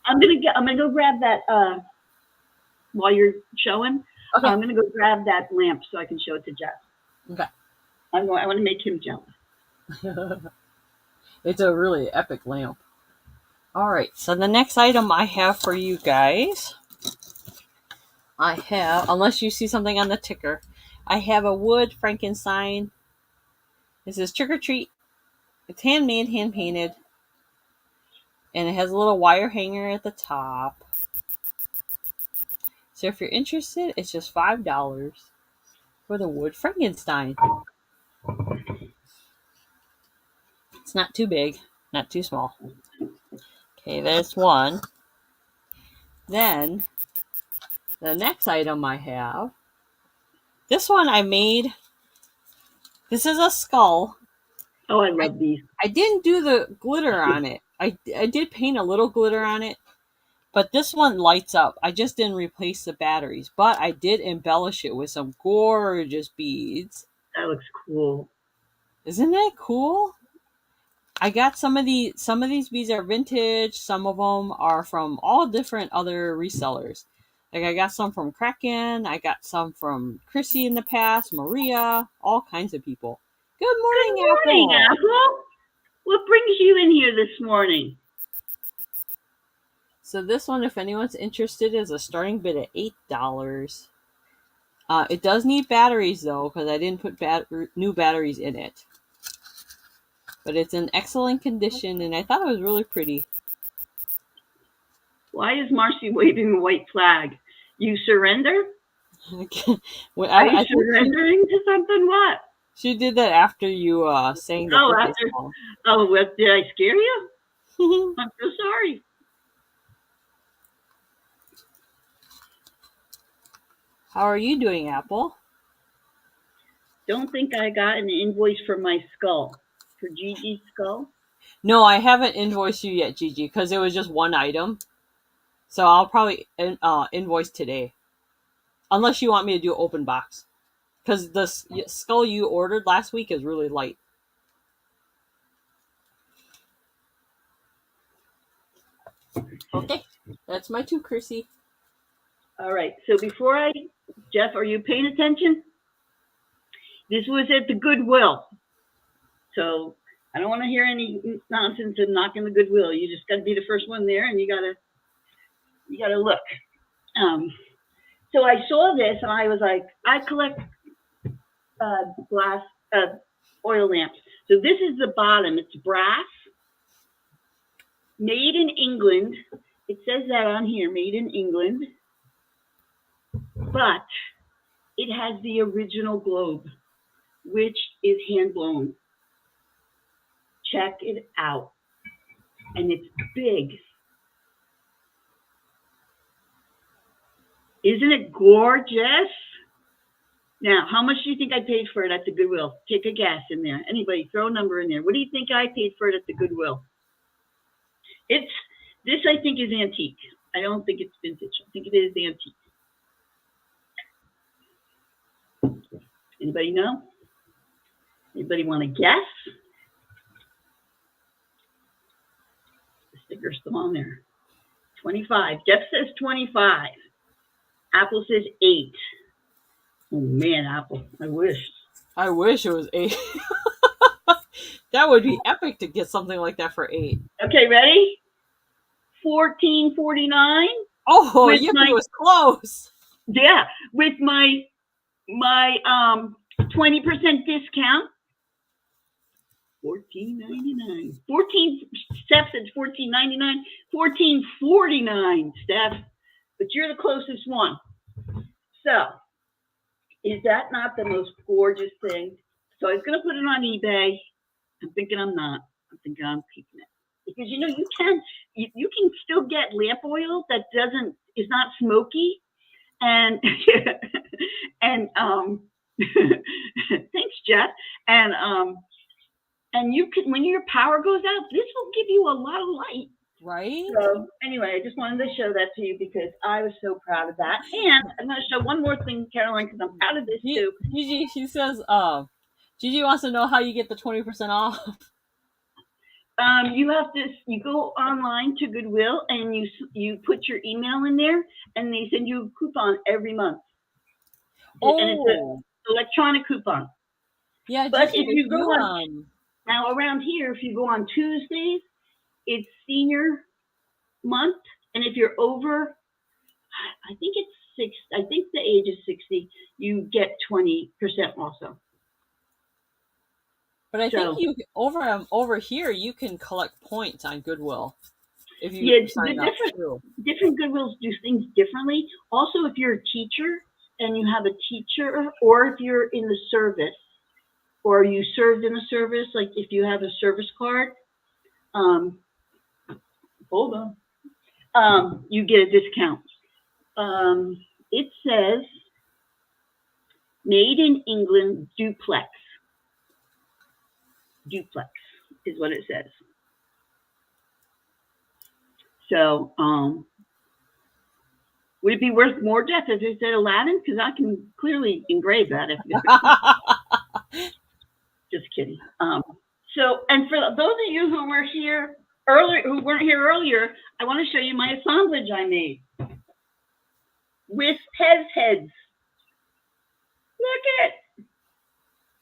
I'm gonna go grab that while you're showing. Okay. I'm gonna go grab that lamp so I can show it to Jeff. Okay. I want to make him jealous. It's a really epic lamp. All right, so the next item I have for you guys, I have, unless you see something on the ticker, I have a wood Frankenstein. This is Trick or Treat. It's handmade, hand painted, and it has a little wire hanger at the top. So if you're interested, it's just $5 for the wood Frankenstein. It's not too big, not too small. Okay, there's one. Then, the next item I have, this one I made. This is a skull. Oh, I love these. I didn't do the glitter on it. I did paint a little glitter on it, but this one lights up. I just didn't replace the batteries, but I did embellish it with some gorgeous beads. That looks cool. Isn't that cool? I got some of these beads are vintage. Some of them are from all different other resellers. Like I got some from Kraken. I got some from Chrissy in the past, Maria, all kinds of people. Good morning, Good morning, Apple. What brings you in here this morning? So this one, if anyone's interested, is a starting bid at $8. It does need batteries though, because I didn't put new batteries in it. But it's in excellent condition, and I thought it was really pretty. Why is Marcy waving a white flag? You surrender? Well, Are you surrendering to something? What? She did that after you sang the birthday song. Oh, what, did I scare you? I'm so sorry. How are you doing, Apple? Don't think I got an invoice for my skull, for Gigi's skull. No, I haven't invoiced you yet, Gigi, because it was just one item. So I'll probably invoice today. Unless you want me to do open box. Because the skull you ordered last week is really light. Okay, that's my two, Chrissy. All right, so Jeff, are you paying attention? This was at the Goodwill. So I don't want to hear any nonsense of knocking the Goodwill. You just got to be the first one there, and you gotta look. So I saw this, and I was like, I collect glass oil lamps. So this is the bottom. It's brass, made in England. It says that on here, made in England. But it has the original globe, which is hand blown. Check it out. And it's big. Isn't it gorgeous? Now, how much do you think I paid for it at the Goodwill? Take a guess in there. Anybody, throw a number in there. What do you think I paid for it at the Goodwill? This I think is antique. I don't think it's vintage. I think it is antique. Anybody know? Anybody want to guess? The sticker's still on there. 25. Jeff says 25. Apple says 8. Oh man, Apple. I wish. I wish it was 8. That would be epic to get something like that for 8. Okay, ready? $14.49. Oh, yeah, it was close. Yeah, with my 20% discount. $14.99. 14 Steph said $14.99. $14.49, Steph. But you're the closest one. So, is that not the most gorgeous thing? So I was going to put it on eBay. I'm thinking I'm not. I'm thinking I'm keeping it. Because you can still get lamp oil that is not smoky. And thanks, Jeff. And you can, when your power goes out, this will give you a lot of light. Right. So anyway, I just wanted to show that to you because I was so proud of that. And I'm going to show one more thing, Caroline, because I'm proud of this too. Gigi, she says, Gigi wants to know how you get the 20% off. You go online to Goodwill and you put your email in there and they send you a coupon every month. Oh. And it's an electronic coupon. Yeah, but if you go on now around here, if you go on Tuesdays, it's senior month, and if you're over, I think it's 6. I think the age is 60. You get 20% also. But I think you over here you can collect points on Goodwill if you sign up too. Different Goodwills do things differently. Also, if you're a teacher and you have a teacher, or if you're in the service, or you served in a service, like if you have a service card, hold on, you get a discount. It says made in England duplex. Duplex is what it says. So, would it be worth more, Jeff, if it said Aladdin? Because I can clearly engrave that. Just kidding. So, and for those of you who were here earlier, who weren't here earlier, I want to show you my assemblage I made with Pez heads. Look at it.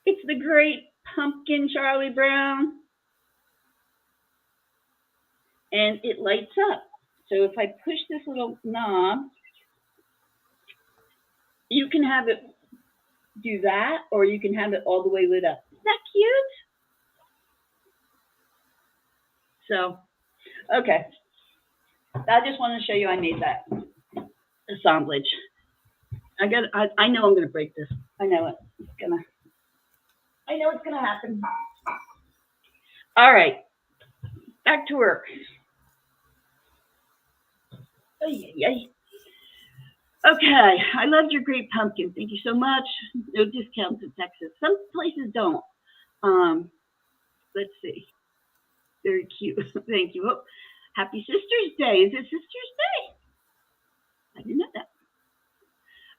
It's the great pumpkin Charlie Brown. And it lights up. So if I push this little knob, you can have it do that, or you can have it all the way lit up. Isn't that cute? So, okay. I just want to show you I made that assemblage. I know I'm gonna break this. I know it. I know it's gonna happen. All right. Back to work. Okay, I loved your great pumpkin. Thank you so much. No discounts in Texas. Some places don't. Um, let's see. Very cute. Thank you. Oh, happy Sister's Day. Is it Sister's Day? I didn't know that.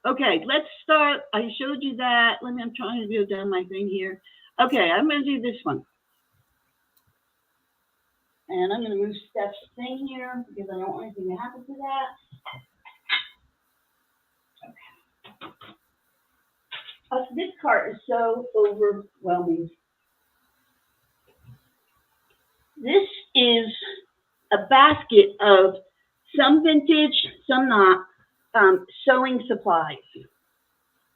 Okay, let's start. I showed you that. I'm trying to go down my thing here. Okay, I'm going to do this one. And I'm going to move Steph's thing here because I don't want anything to happen to that. This cart is so overwhelming. This is a basket of some vintage, some not, sewing supplies.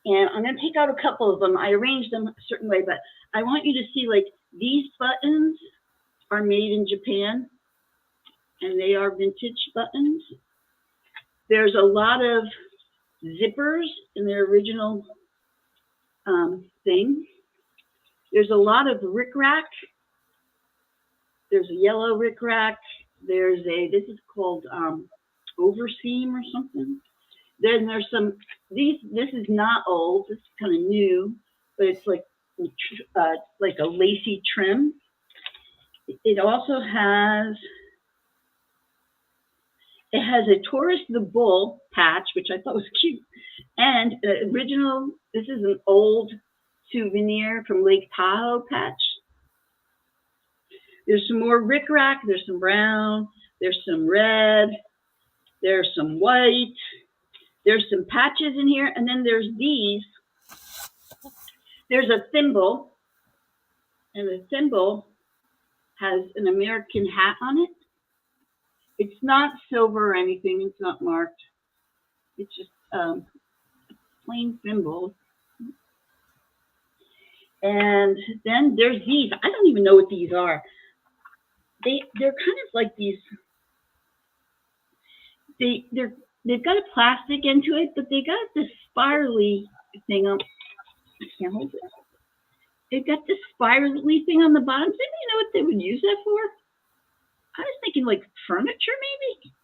And I'm going to take out a couple of them. I arranged them a certain way, but I want you to see, like, these buttons are made in Japan, and they are vintage buttons. There's a lot of zippers in their original thing. There's a lot of rickrack. There's a yellow rickrack. There's this is called overseam or something. Then there's some, this is not old, this is kind of new, but it's like a lacy trim. It also has, it has a Taurus the Bull patch, which I thought was cute, and original, this is an old souvenir from Lake Tahoe patch. There's some more rickrack, there's some brown, there's some red, there's some white, there's some patches in here, and then there's these. There's a thimble, and the thimble has an American hat on it. It's not silver or anything, it's not marked. It's just a plain thimble. And then there's these. I don't even know what these are. They're kind of like these. They've got a plastic into it, but they got this spirally thing on. I can't hold it. They've got this spirally thing on the bottom. Does anybody know what they would use that for? I was thinking like furniture, maybe.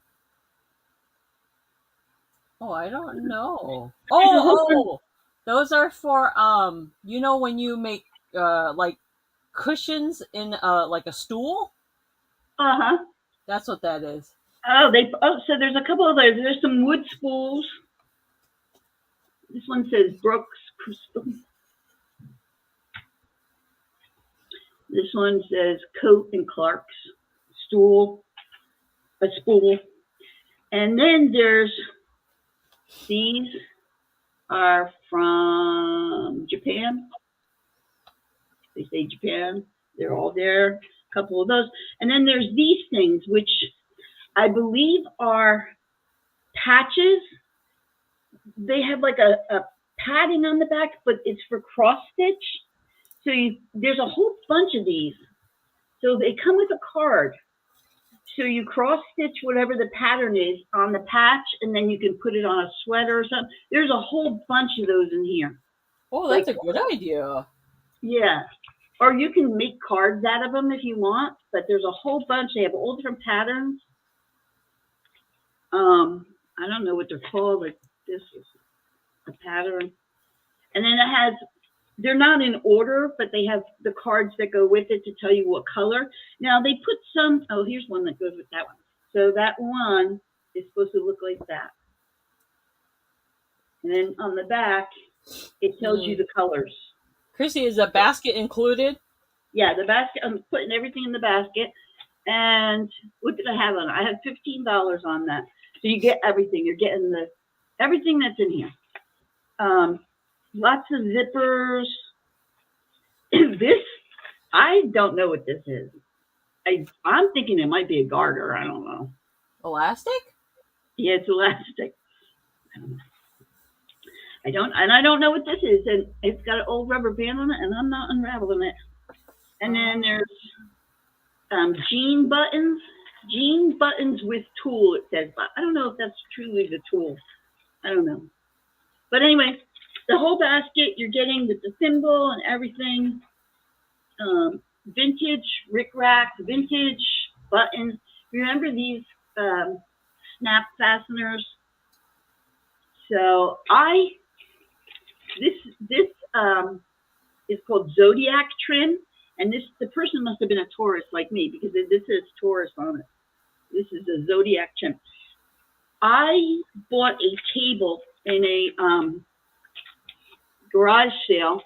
Oh, I don't know. Oh, those are for you know, when you make like cushions in like a stool. Uh-huh. That's what that is. So there's a couple of those. There's some wood spools. This one says Brooks Crystal. This one says Coat and Clark's stool, a spool. And then there's, these are from Japan. They say Japan. They're all there. A couple of those. And then there's these things, which I believe are patches. They have like a padding on the back, but it's for cross stitch. So there's a whole bunch of these. So they come with a card. So you cross stitch whatever the pattern is on the patch, and then you can put it on a sweater or something. There's a whole bunch of those in here. Oh, that's like, a good idea. Yeah. Or you can make cards out of them if you want, but there's a whole bunch. They have all different patterns. I don't know what they're called, but this is a pattern. And then it has, they're not in order, but they have the cards that go with it to tell you what color. Now they put some, oh, here's one that goes with that one. So that one is supposed to look like that. And then on the back, it tells you the colors. Chrissy, is a basket included? Yeah, the basket, I'm putting everything in the basket. And what did I have on it? I had $15 on that. So you get everything. You're getting everything that's in here. Lots of zippers. This, I don't know what this is. I'm thinking it might be a garter. I don't know. Elastic? Yeah, it's elastic. I don't know what this is. And it's got an old rubber band on it, and I'm not unraveling it. And then there's jean buttons. Jean buttons with tool, it says. But I don't know if that's truly the tool. I don't know. But anyway, the whole basket you're getting with the thimble and everything. Vintage rickrack, vintage buttons. Remember these snap fasteners? So this is called Zodiac trim, and the person must have been a Taurus like me because this says Taurus on it. This is a Zodiac trim. I bought a table in a garage sale,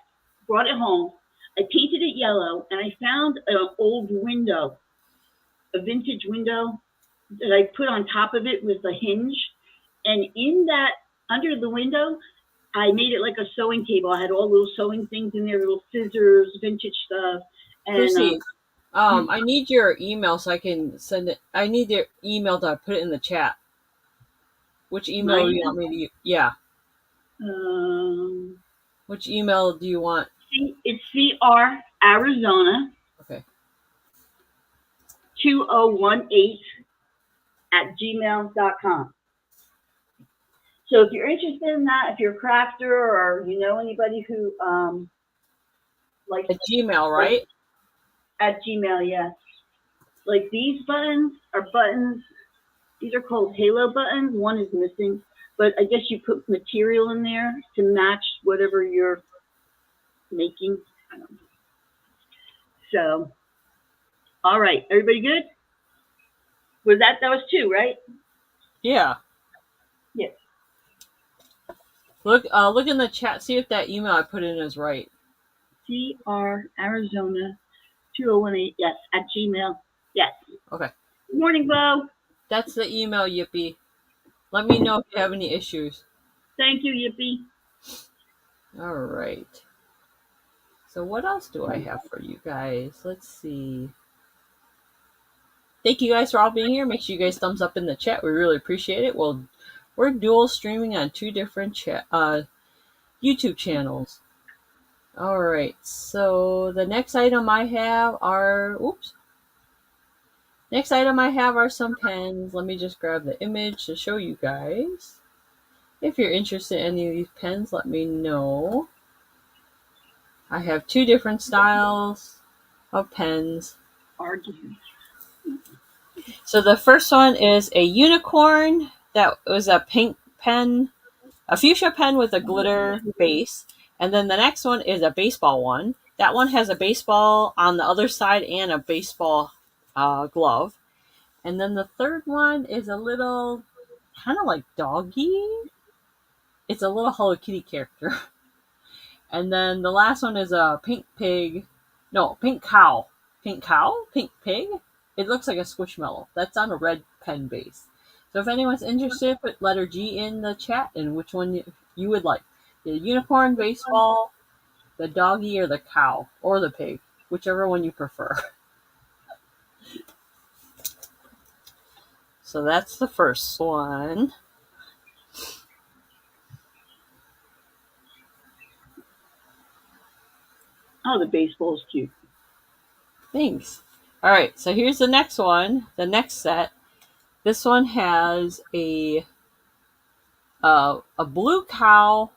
brought it home. I painted it yellow, and I found an old window, a vintage window that I put on top of it with a hinge. And in that, under the window, I made it like a sewing table. I had all little sewing things in there, little scissors, vintage stuff. And Chrissy, I need your email so I can send it. I need your email to put it in the chat. Which email do you want me to use? Yeah. Which email do you want? It's CR Arizona. Okay. 2018 at gmail.com. So if you're interested in that, if you're a crafter or you know anybody who likes at Gmail, right? At Gmail, yes. Like these buttons are buttons. These are called halo buttons. One is missing, but I guess you put material in there to match whatever you're making. So, all right, everybody good? That was 2, right? Yeah. Yes. Look in the chat. See if that email I put in is right. CR Arizona 2018. Yes, at Gmail. Yes. Okay. Good morning, Bo. That's the email, Yippee. Let me know if you have any issues. Thank you, Yippee. All right. So what else do I have for you guys? Let's see. Thank you guys for all being here. Make sure you guys thumbs up in the chat. We really appreciate it. Well, we're dual streaming on 2 different YouTube channels. All right. So the next item I have are Next item I have are some pens. Let me just grab the image to show you guys. If you're interested in any of these pens, let me know. I have 2 different styles of pens. So the first one is a unicorn. That was a pink pen, a fuchsia pen with a glitter base. And then the next one is a baseball one. That one has a baseball on the other side and a baseball glove. And then the third one is a little, kind of like doggy. It's a little Hello Kitty character. And then the last one is a pink pig. No, pink cow. Pink cow? Pink pig? It looks like a Squishmallow. That's on a red pen base. So if anyone's interested, put letter G in the chat and which one you would like. The unicorn, baseball, the doggy, or the cow, or the pig. Whichever one you prefer. So that's the first one. Oh, the baseball's cute. Thanks. All right, so here's the next one. The next set. This one has a blue cow.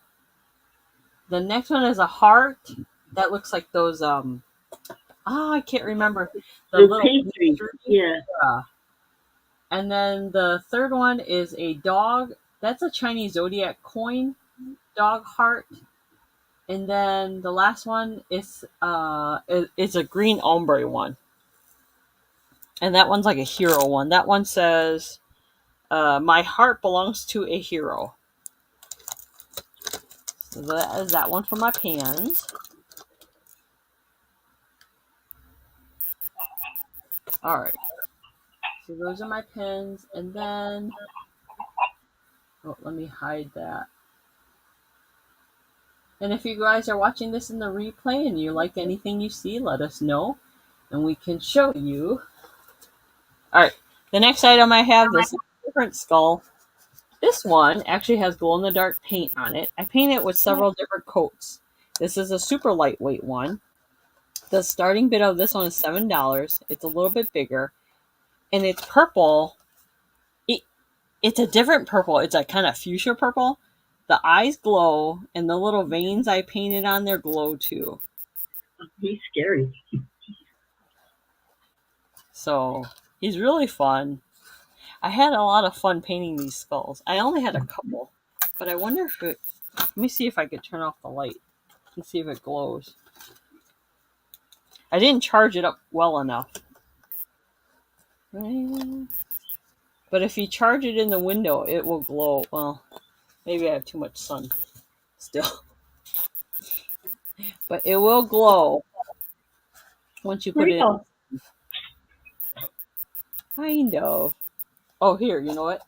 The next one is a heart that looks like those I can't remember the little pastry. Yeah. And then the third one is a dog. That's a Chinese zodiac coin dog heart. And then the last one is a green ombre one. And that one's like a hero one. That one says, my heart belongs to a hero. So that is that one for my pans. All right. So those are my pens. And then, let me hide that. And if you guys are watching this in the replay and you like anything you see, let us know. And we can show you. All right. The next item I have is a different skull. This one actually has glow-in-the-dark paint on it. I paint it with several different coats. This is a super lightweight one. The starting bid of this one is $7. It's a little bit bigger. And it's purple. It's a different purple. It's a kind of fuchsia purple. The eyes glow, and the little veins I painted on there glow too. He's scary. So, he's really fun. I had a lot of fun painting these skulls. I only had a couple. But I wonder if it. Let me see if I could turn off the light and see if it glows. I didn't charge it up well enough. But if you charge it in the window, it will glow. Well, maybe I have too much sun still. But it will glow once you put it in. Kind of. Oh, here, you know what?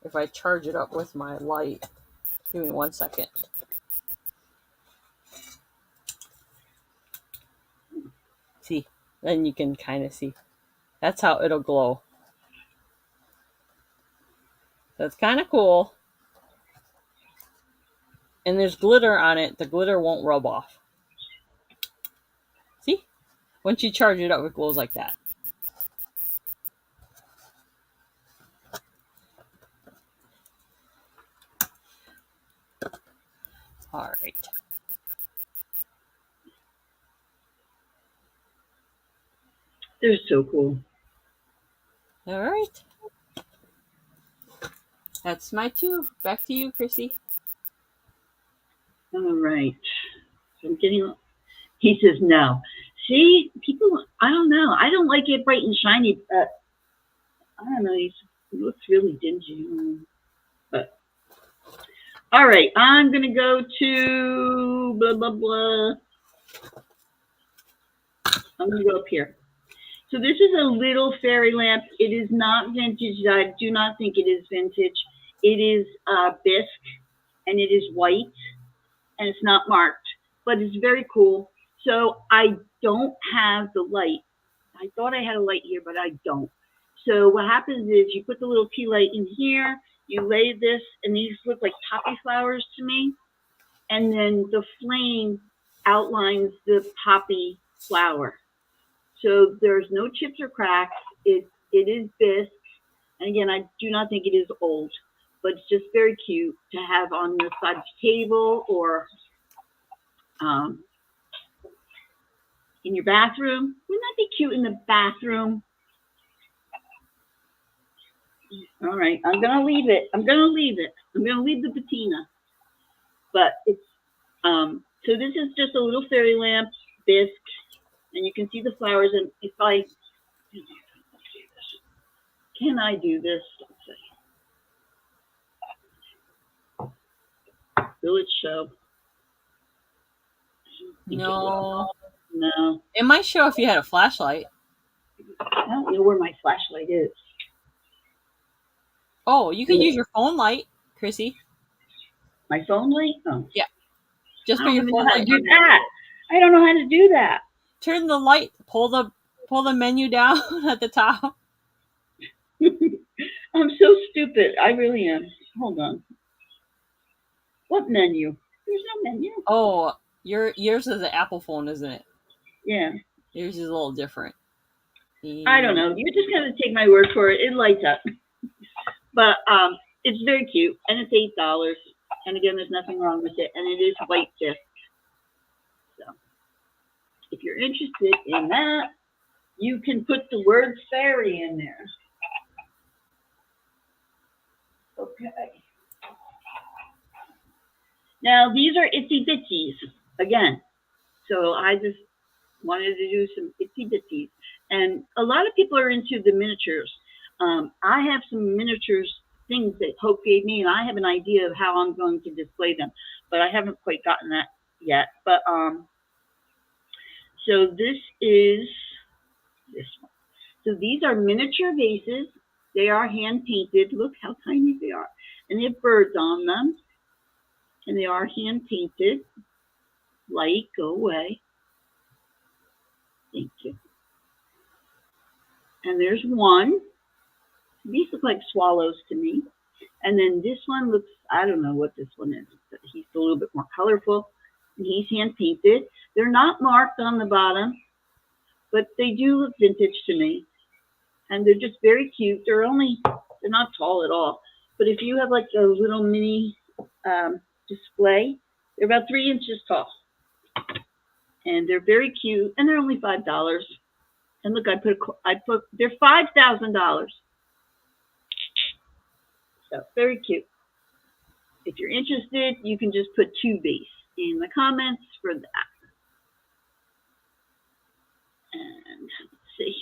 If I charge it up with my light. Give me 1 second. See? Then you can kind of see. That's how it'll glow. That's kind of cool. And there's glitter on it. The glitter won't rub off. See? Once you charge it up, it glows like that. All right. They're so cool. All right. That's my two. Back to you, Chrissy. All right. So I'm getting. He says no. See, people. I don't know. I don't like it bright and shiny. But I don't know. He looks really dingy. But all right. I'm gonna go to blah blah blah. I'm gonna go up here. So this is a little fairy lamp. It is not vintage. I do not think it is vintage. It is bisque, and it is white, and it's not marked, but it's very cool. So I don't have the light. I thought I had a light here, but I don't. So what happens is you put the little tea light in here, you lay this, and these look like poppy flowers to me, and then the flame outlines the poppy flower. So there's no chips or cracks. It is bisque. And again, I do not think it is old, but it's just very cute to have on the side of the table or in your bathroom. Wouldn't that be cute in the bathroom? All right, I'm going to leave it. I'm going to leave the patina. But it's, so this is just a little fairy lamp, bisque. And you can see the flowers. And if I, can I do this? Will it show? No. No. It might show if you had a flashlight. I don't know where my flashlight is. Oh, you could use your phone light, Chrissy. My phone light? Oh. Yeah. Just for your phone light. light. I don't know how to do that. Turn the light, pull the menu down at the top. I'm so stupid. I really am. Hold on. What menu? There's no menu. Oh, yours is an Apple phone, isn't it? Yeah. Yours is a little different. I don't know. You're just gonna take my word for it. It lights up. But it's very cute, and it's $8. And again, there's nothing wrong with it, and it is white disc. So, if you're interested in that, you can put the word fairy in there. Okay. Now, these are itsy bitties again. So I just wanted to do some itsy bitties. And a lot of people are into the miniatures. I have some miniatures things that Hope gave me, and I have an idea of how I'm going to display them, but I haven't quite gotten that yet. But so this is this one. So these are miniature vases. They are hand painted. Look how tiny they are, and they have birds on them, and they are hand painted. Light, go away. Thank you. And there's one. These look like swallows to me. And then this one looks, I don't know what this one is, but he's a little bit more colorful. And he's hand painted. They're not marked on the bottom, but they do look vintage to me. And they're just very cute. They're not tall at all. But if you have like a little mini display, they're about 3 inches tall. And they're very cute. And they're only $5. And look, they're $5,000. So very cute. if you're interested, you can just put 2 base in the comments for that. And let's see.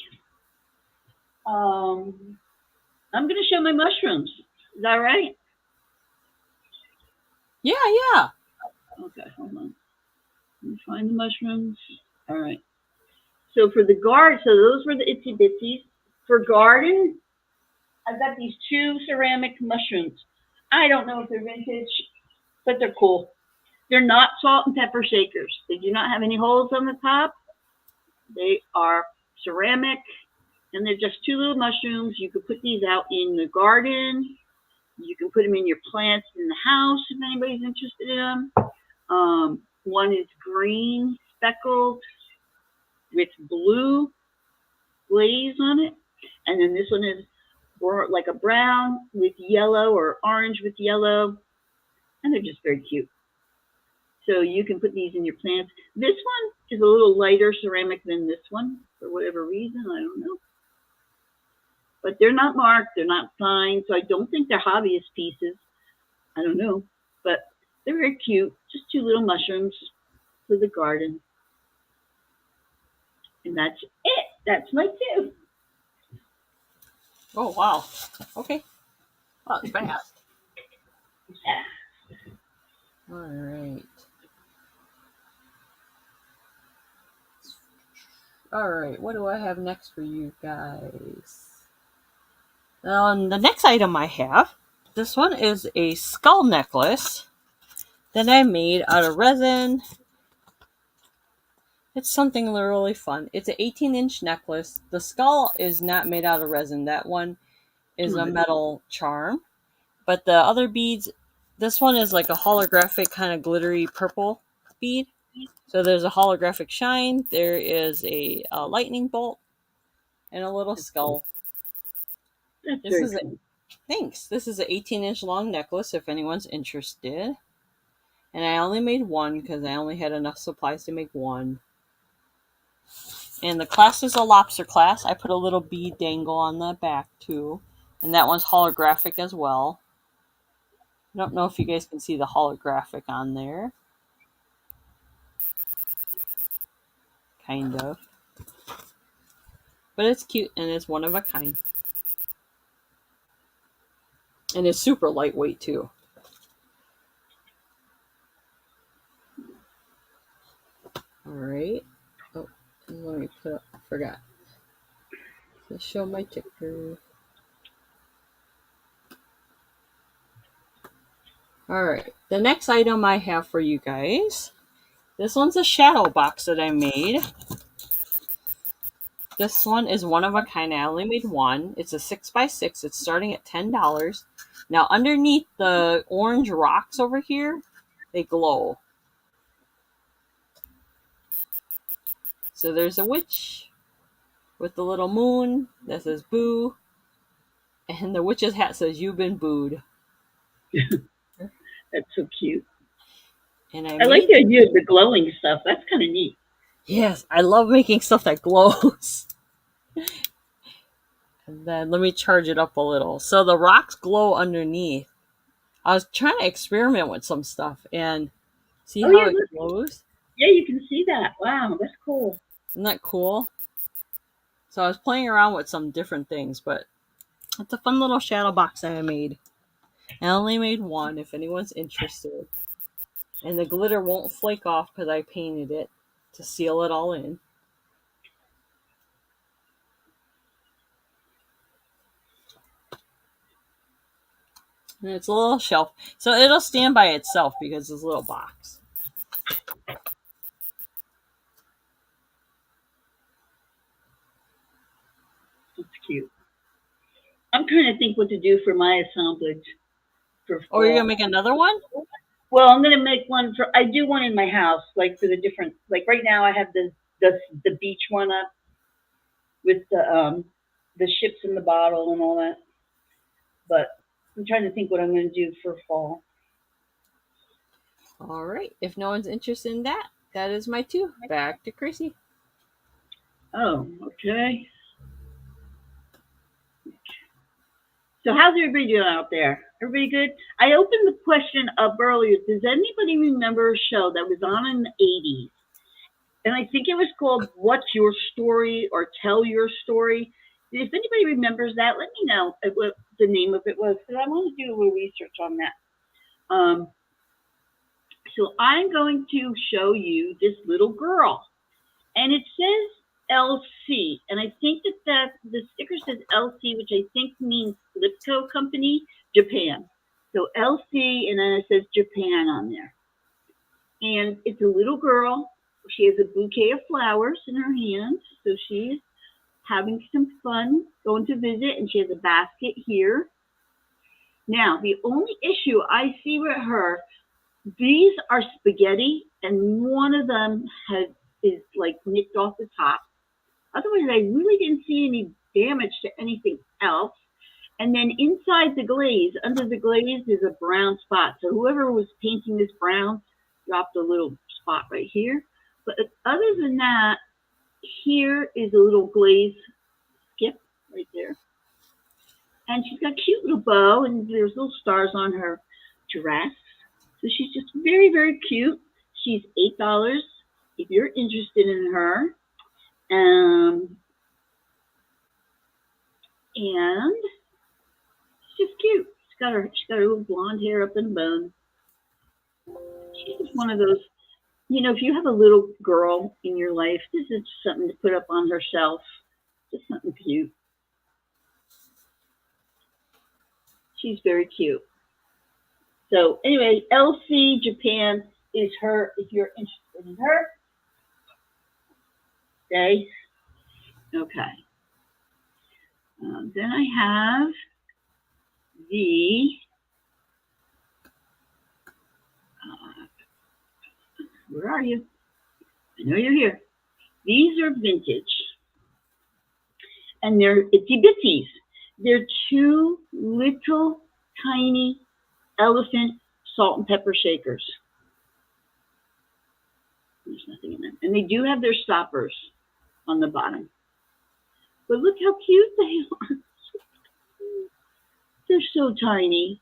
I'm going to show my mushrooms. Is that right? Yeah, yeah. Okay, hold on. Let me find the mushrooms. All right. So for the garden, so those were the itsy bitsies. For garden, I've got these 2 ceramic mushrooms. I don't know if they're vintage, but they're cool. They're not salt and pepper shakers. They do not have any holes on the top. They are ceramic, and they're just 2 little mushrooms. You could put these out in the garden. You can put them in your plants in the house if anybody's interested in them. One is green speckled with blue glaze on it. And then this one is more like a brown with yellow or orange with yellow. And they're just very cute. So you can put these in your plants. This one is a little lighter ceramic than this one for whatever reason. I don't know. But they're not marked. They're not signed. So I don't think they're hobbyist pieces. I don't know. But they're very cute. Just 2 little mushrooms for the garden. And that's it. That's my 2. Oh, wow. Okay. Well, it's fast. All right. All right. What do I have next for you guys? The next item I have, this one is a skull necklace that I made out of resin. It's something really fun. It's an 18-inch necklace. The skull is not made out of resin. That one is a metal charm. But the other beads, this one is like a holographic kind of glittery purple bead. So there's a holographic shine. There is a lightning bolt and a little skull. Thanks. This is an 18-inch long necklace if anyone's interested. And I only made one because I only had enough supplies to make one. And the class is a lobster class. I put a little bead dangle on the back too. And that one's holographic as well. I don't know if you guys can see the holographic on there. Kind of. But it's cute and it's one of a kind. And it's super lightweight too. Alright. Oh, let me put up, I forgot. Let's show my ticker. Alright. The next item I have for you guys. This one's a shadow box that I made. This one is one of a kind. I only made one. It's a 6x6. It's starting at $10. Now, underneath the orange rocks over here, they glow. So there's a witch with the little moon that says boo. And the witch's hat says, "You've been booed." That's so cute. And I like the idea of the glowing stuff. That's kind of neat. Yes, I love making stuff that glows. And then let me charge it up a little. So the rocks glow underneath. I was trying to experiment with some stuff and see how it glows. Yeah, you can see that. Wow, that's cool. Isn't that cool? So I was playing around with some different things, but it's a fun little shadow box that I made. I only made one if anyone's interested. And the glitter won't flake off because I painted it to seal it all in. And it's a little shelf. So it'll stand by itself because it's a little box. That's cute. I'm trying to think what to do for my assemblage. You're going to make another one? Well, I'm going to make one I do one in my house, like for the different, like right now I have the beach one up with the ships in the bottle and all that. But I'm trying to think what I'm going to do for fall. All right. If no one's interested in that, that is my 2. Back to Chrissy. Oh, okay. So how's everybody doing out there? Everybody good? I opened the question up earlier. Does anybody remember a show that was on in the 80s? And I think it was called What's Your Story or Tell Your Story. If anybody remembers that, let me know what the name of it was, because I want to do a little research on that. So I'm going to show you this little girl. And it says LC. And I think that the sticker says LC, which I think means Lipco Company, Japan. So LC, and then it says Japan on there. And it's a little girl. She has a bouquet of flowers in her hands. So she's having some fun going to visit, and she has a basket here. Now, the only issue I see with her, these are spaghetti, and one of them is like nicked off the top. Otherwise, I really didn't see any damage to anything else. And then inside the glaze, under the glaze, is a brown spot. So whoever was painting this brown dropped a little spot right here. But other than that, here is a little glaze skip right there. And she's got a cute little bow, and there's little stars on her dress. So she's just very, very cute. She's $8 if you're interested in her. And she's just cute. She's got her little blonde hair up in a bun. She's just one of those, if you have a little girl in your life, this is something to put up on her shelf. Just something cute. She's very cute. So anyway, LC Japan is her, if you're interested in her. Okay. Then I have where are you? I know you're here. These are vintage. And they're itsy bitties. They're two little tiny elephant salt and pepper shakers. There's nothing in them. And they do have their stoppers on the bottom. But look how cute they are. They're so tiny.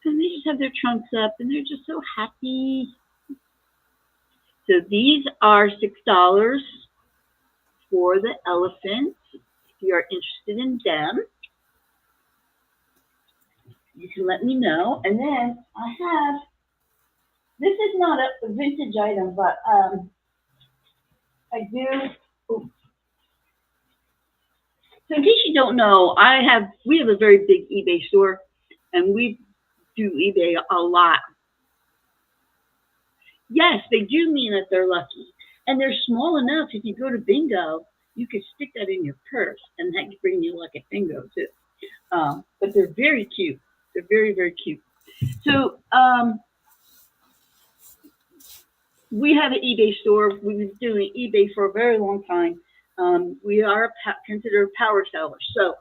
And they just have their trunks up and they're just so happy. So these are $6 for the elephants. If you're interested in them, you can let me know. And then I have, this is not a vintage item, but I do. Ooh. So in case you don't know, we have a very big eBay store, and we do eBay a lot. Yes, they do mean that they're lucky. And they're small enough, if you go to bingo, you could stick that in your purse, and that could bring you luck at bingo, too. But they're very cute. They're very, very cute. So we have an eBay store. We've been doing eBay for a very long time. We are considered a power seller. So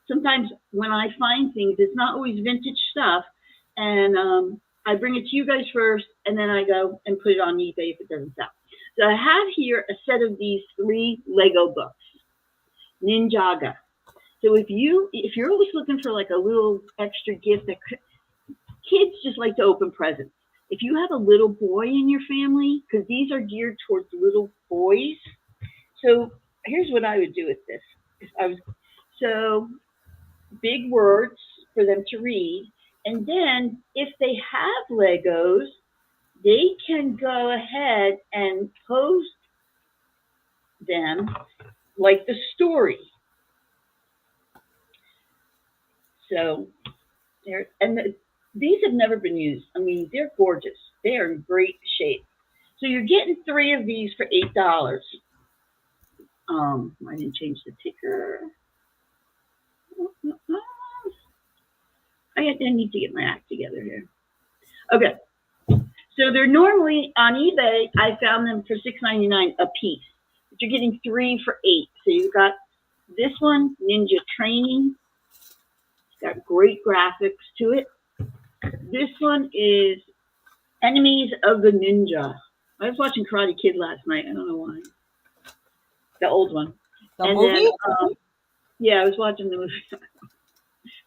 sometimes when I find things, it's not always vintage stuff. And I bring it to you guys first, and then I go and put it on eBay if it doesn't sell. So I have here a set of these 3 Lego books, Ninjaga. So if you're always looking for like a little extra gift, that kids just like to open presents. If you have a little boy in your family, because these are geared towards little boys. So here's what I would do with this. So big words for them to read. And then if they have Legos, they can go ahead and post them like the story. So these have never been used. I mean, they're gorgeous. They are in great shape. So you're getting 3 of these for $8. I didn't change the ticker. I need to get my act together here. Okay. So they're normally on eBay. I found them for $6.99 a piece. But you're getting 3 for $8. So you've got this one, Ninja Training. It's got great graphics to it. This one is Enemies of the Ninja. I was watching Karate Kid last night. I don't know why. The old one. The movie? Yeah, I was watching the movie.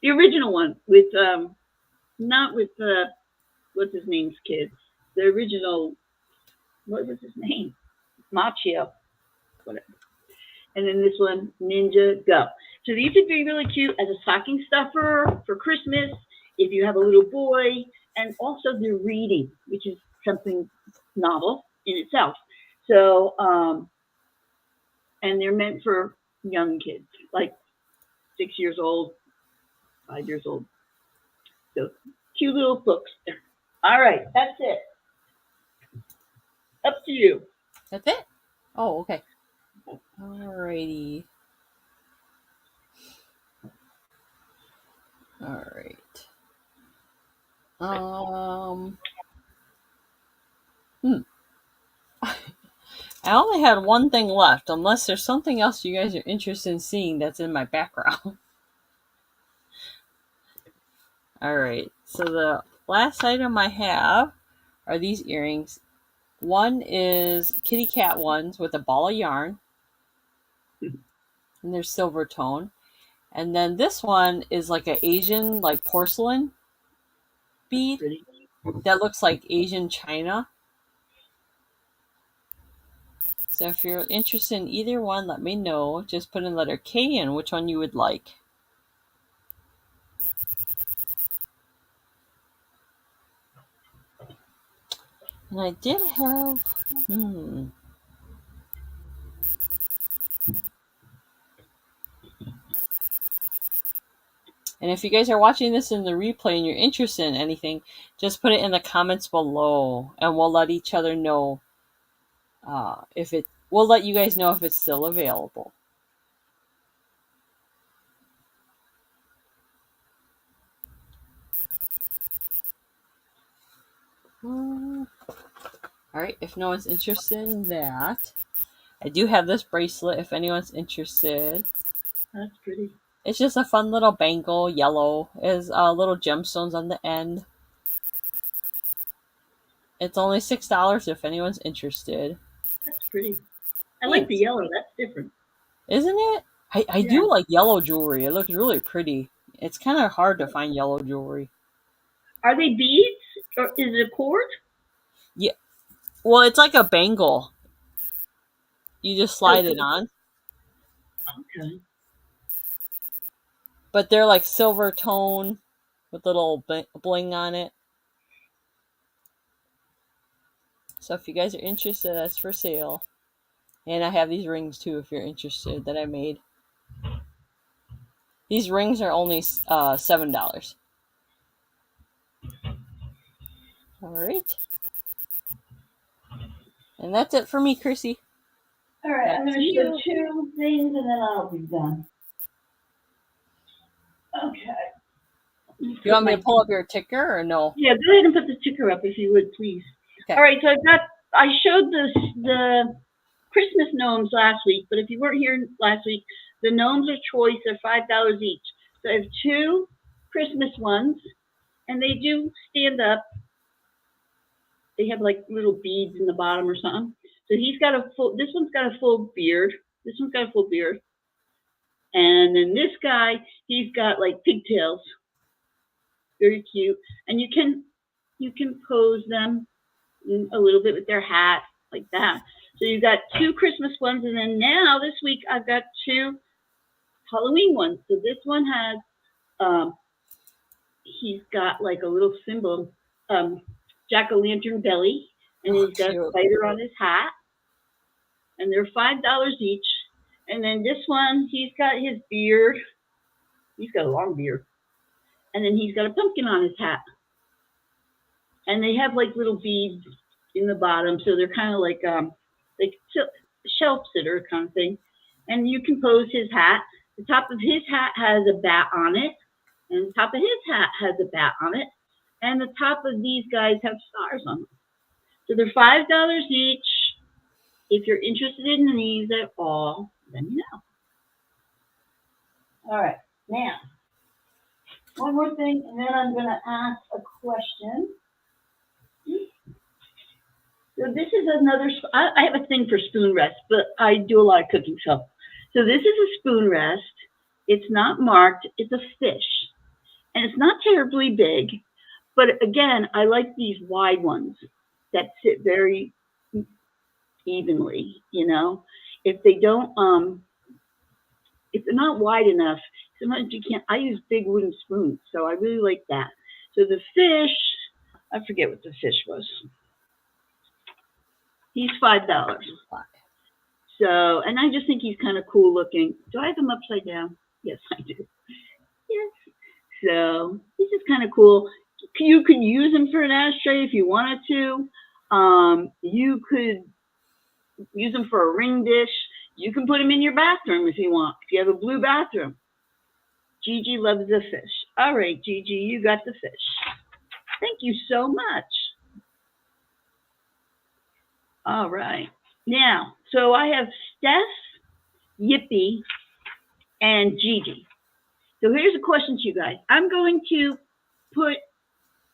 The original one with not with what's his name's kids. The original, what was his name? Machio, whatever. And then this one, Ninja Go. So these would be really cute as a stocking stuffer for Christmas if you have a little boy, and also they're reading, which is something novel in itself. So, and they're meant for young kids, like 6 years old, 5 years old. So cute little books there. All right, that's it. Up to you. That's it? Oh, okay. Alrighty. Alright. I only had one thing left, unless there's something else you guys are interested in seeing that's in my background. Alright, so the last item I have are these earrings. One is kitty cat ones with a ball of yarn, and they're silver tone. And then this one is like an Asian, like porcelain bead that looks like Asian china. So if you're interested in either one, let me know. Just put in letter K in which one you would like. And I did have, And if you guys are watching this in the replay and you're interested in anything, just put it in the comments below, and we'll let each other know we'll let you guys know if it's still available. All right, if no one's interested in that, I do have this bracelet if anyone's interested. That's pretty. It's just a fun little bangle, yellow. It has little gemstones on the end. It's only $6 if anyone's interested. That's pretty. I like the yellow. That's different. Isn't it? I do like yellow jewelry. It looks really pretty. It's kind of hard to find yellow jewelry. Are they beads or is it a cord? Yeah. Well, it's like a bangle. You just slide it on. Okay. But they're like silver tone with little bling on it. So if you guys are interested, that's for sale. And I have these rings too if you're interested that I made. These rings are only $7. All right. And that's it for me, Chrissy. All right, I'm going to show 2 things and then I'll be done. Okay. You want me to pull up your ticker or no? Yeah, go ahead and put the ticker up if you would, please. Okay. All right, so I showed the Christmas gnomes last week, but if you weren't here last week, the gnomes of choice are $5 each. So I have 2 Christmas ones, and they do stand up. They have like little beads in the bottom or something. So this one's got a full beard. This one's got a full beard. And then this guy, he's got like pigtails. Very cute. And you can pose them a little bit with their hat like that. So you've got 2 Christmas ones, and then now this week I've got 2 Halloween ones. So this one has he's got like a little symbol, jack-o'-lantern belly, and he's got a spider on his hat, and they're $5 each. And then this one, he's got his beard. He's got a long beard, and then he's got a pumpkin on his hat. And they have like little beads in the bottom, so they're kind of like shelf sitter kind of thing. And you can pose his hat. The top of his hat has a bat on it, and the top of his hat has a bat on it, and the top of these guys have stars on them. So they're $5 each. If you're interested in these at all, let me know. All right, now, one more thing, and then I'm going to ask a question. So this is another, I have a thing for spoon rest, but I do a lot of cooking, so this is a spoon rest, It's not marked. It's a fish. And it's not terribly big. But again, I like these wide ones that sit very evenly, you know. If they don't, if they're not wide enough, sometimes you can't. I use big wooden spoons, so I really like that. So the fish, I forget what the fish was. He's $5. So, and I just think he's kind of cool looking. Do I have him upside down? Yes, I do. Yes. So he's just kind of cool. You could use him for an ashtray if you wanted to. You could use him for a ring dish. You can put him in your bathroom if you want. If you have a blue bathroom. Gigi loves the fish. All right, Gigi, you got the fish. Thank you so much. All right. Now, so I have Steph, Yippee, and Gigi. So here's a question to you guys. I'm going to put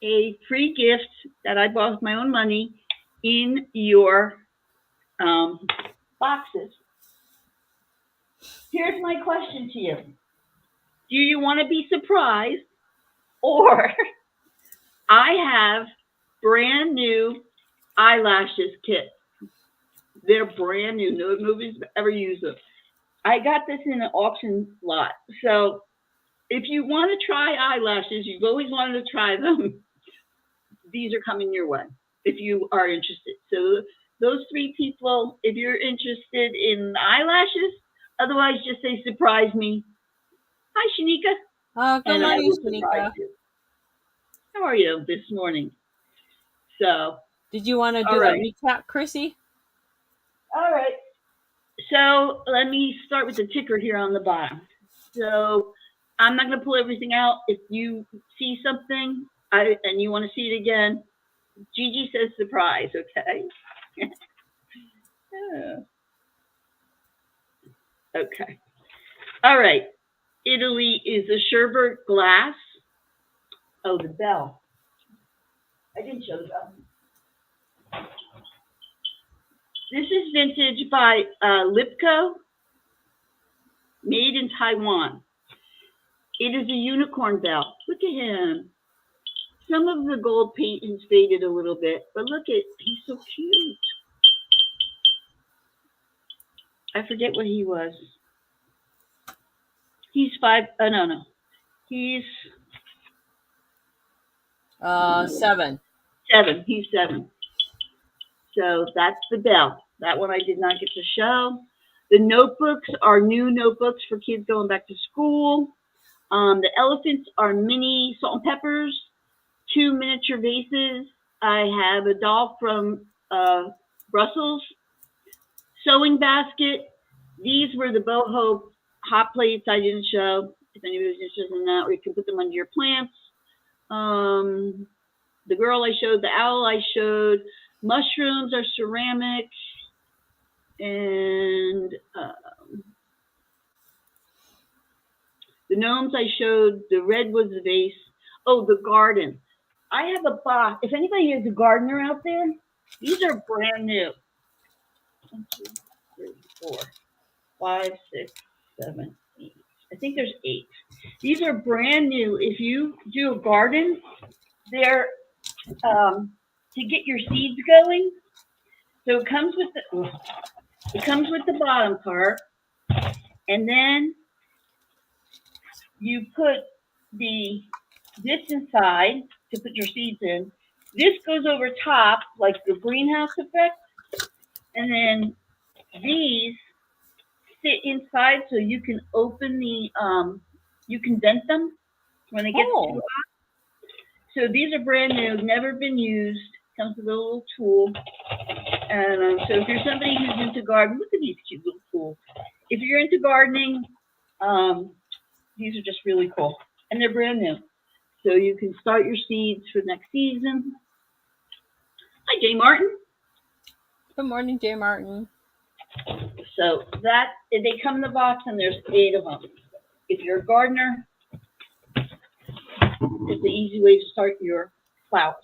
a free gift that I bought with my own money in your boxes. Here's my question to you. Do you want to be surprised? Or I have brand new eyelashes kit. They're brand new. Nobody's ever used them. I got this in an auction lot. So if you want to try eyelashes, you've always wanted to try them, these are coming your way if you are interested. So those 3 people, if you're interested in eyelashes, otherwise just say surprise me. Hi, Shanika. Good morning, Shanika. How are you this morning? So, did you want to do a recap, Chrissy? All right. So let me start with the ticker here on the bottom. So I'm not going to pull everything out. If you see something and you want to see it again, Gigi says surprise, okay? Okay. All right. Italy is a sherbet glass. Oh, the bell. I didn't show the bell. This is vintage by Lipco, made in Taiwan. It is a unicorn bell. Look at him. Some of the gold paint has faded a little bit, but look at, he's so cute. I forget what he was. He's 5, no. He's 7. 7, he's 7. So that's the bell. That one I did not get to show. The notebooks are new notebooks for kids going back to school. The elephants are mini salt and peppers, 2 miniature vases. I have a doll from Brussels. Sewing basket. These were the boho hot plates I didn't show. If anybody's interested in that, or you can put them under your plants. The girl I showed, the owl I showed. Mushrooms are ceramic. And the gnomes I showed, the red was the vase. Oh, the garden. I have a box. If anybody is a gardener out there, these are brand new. 1, 2, 3, 4, 5, 6, 7, 8. I think there's 8. These are brand new. If you do a garden, they're to get your seeds going. So it comes with the bottom part, and then you put this inside to put your seeds in. This goes over top like the greenhouse effect, and then these sit inside so you can open the you can vent them when it gets too hot. So these are brand new, never been used. Comes with a little tool. And so if you're somebody who's into gardening, look at these cute little tools. If you're into gardening, these are just really cool. And they're brand new. So you can start your seeds for next season. Hi, Jay Martin. Good morning, Jay Martin. So they come in the box, and there's 8 of them. If you're a gardener, it's the easy way to start your flowers.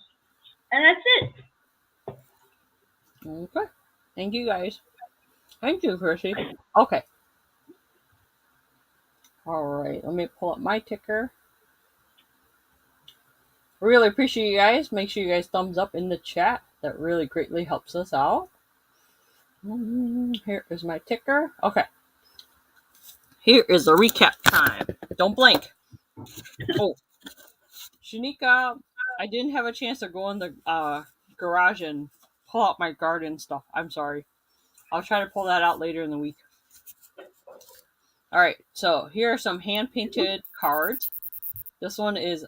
And that's it. Okay. Thank you, guys. Thank you, Chrissy. Okay. All right, let me pull up my ticker. Really appreciate you guys. Make sure you guys thumbs up in the chat. That really greatly helps us out. Here is my ticker. Okay. Here is a recap time. Don't blink. Oh, Shanika, I didn't have a chance to go in the garage and pull out my garden stuff. I'm sorry. I'll try to pull that out later in the week. All right, so here are some hand painted cards. This one is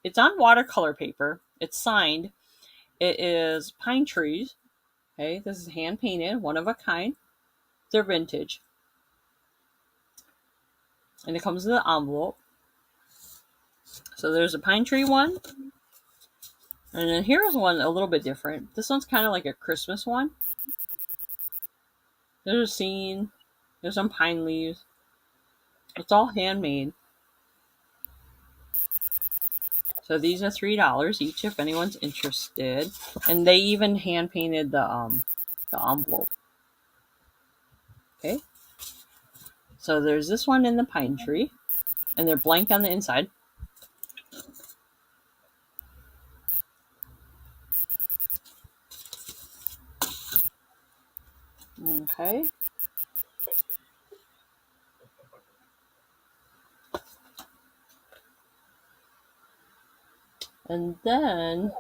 it's on watercolor paper. It's signed. It is pine trees. Okay, this is hand painted, one of a kind. They're vintage, and it comes in an envelope. So there's a pine tree one, and then here's one a little bit different. This one's kind of like a Christmas one. There's a scene. There's some pine leaves. It's all handmade. So these are $3 each if anyone's interested. And they even hand painted the envelope. Okay. So there's this one in the pine tree, and they're blank on the inside. Okay. And then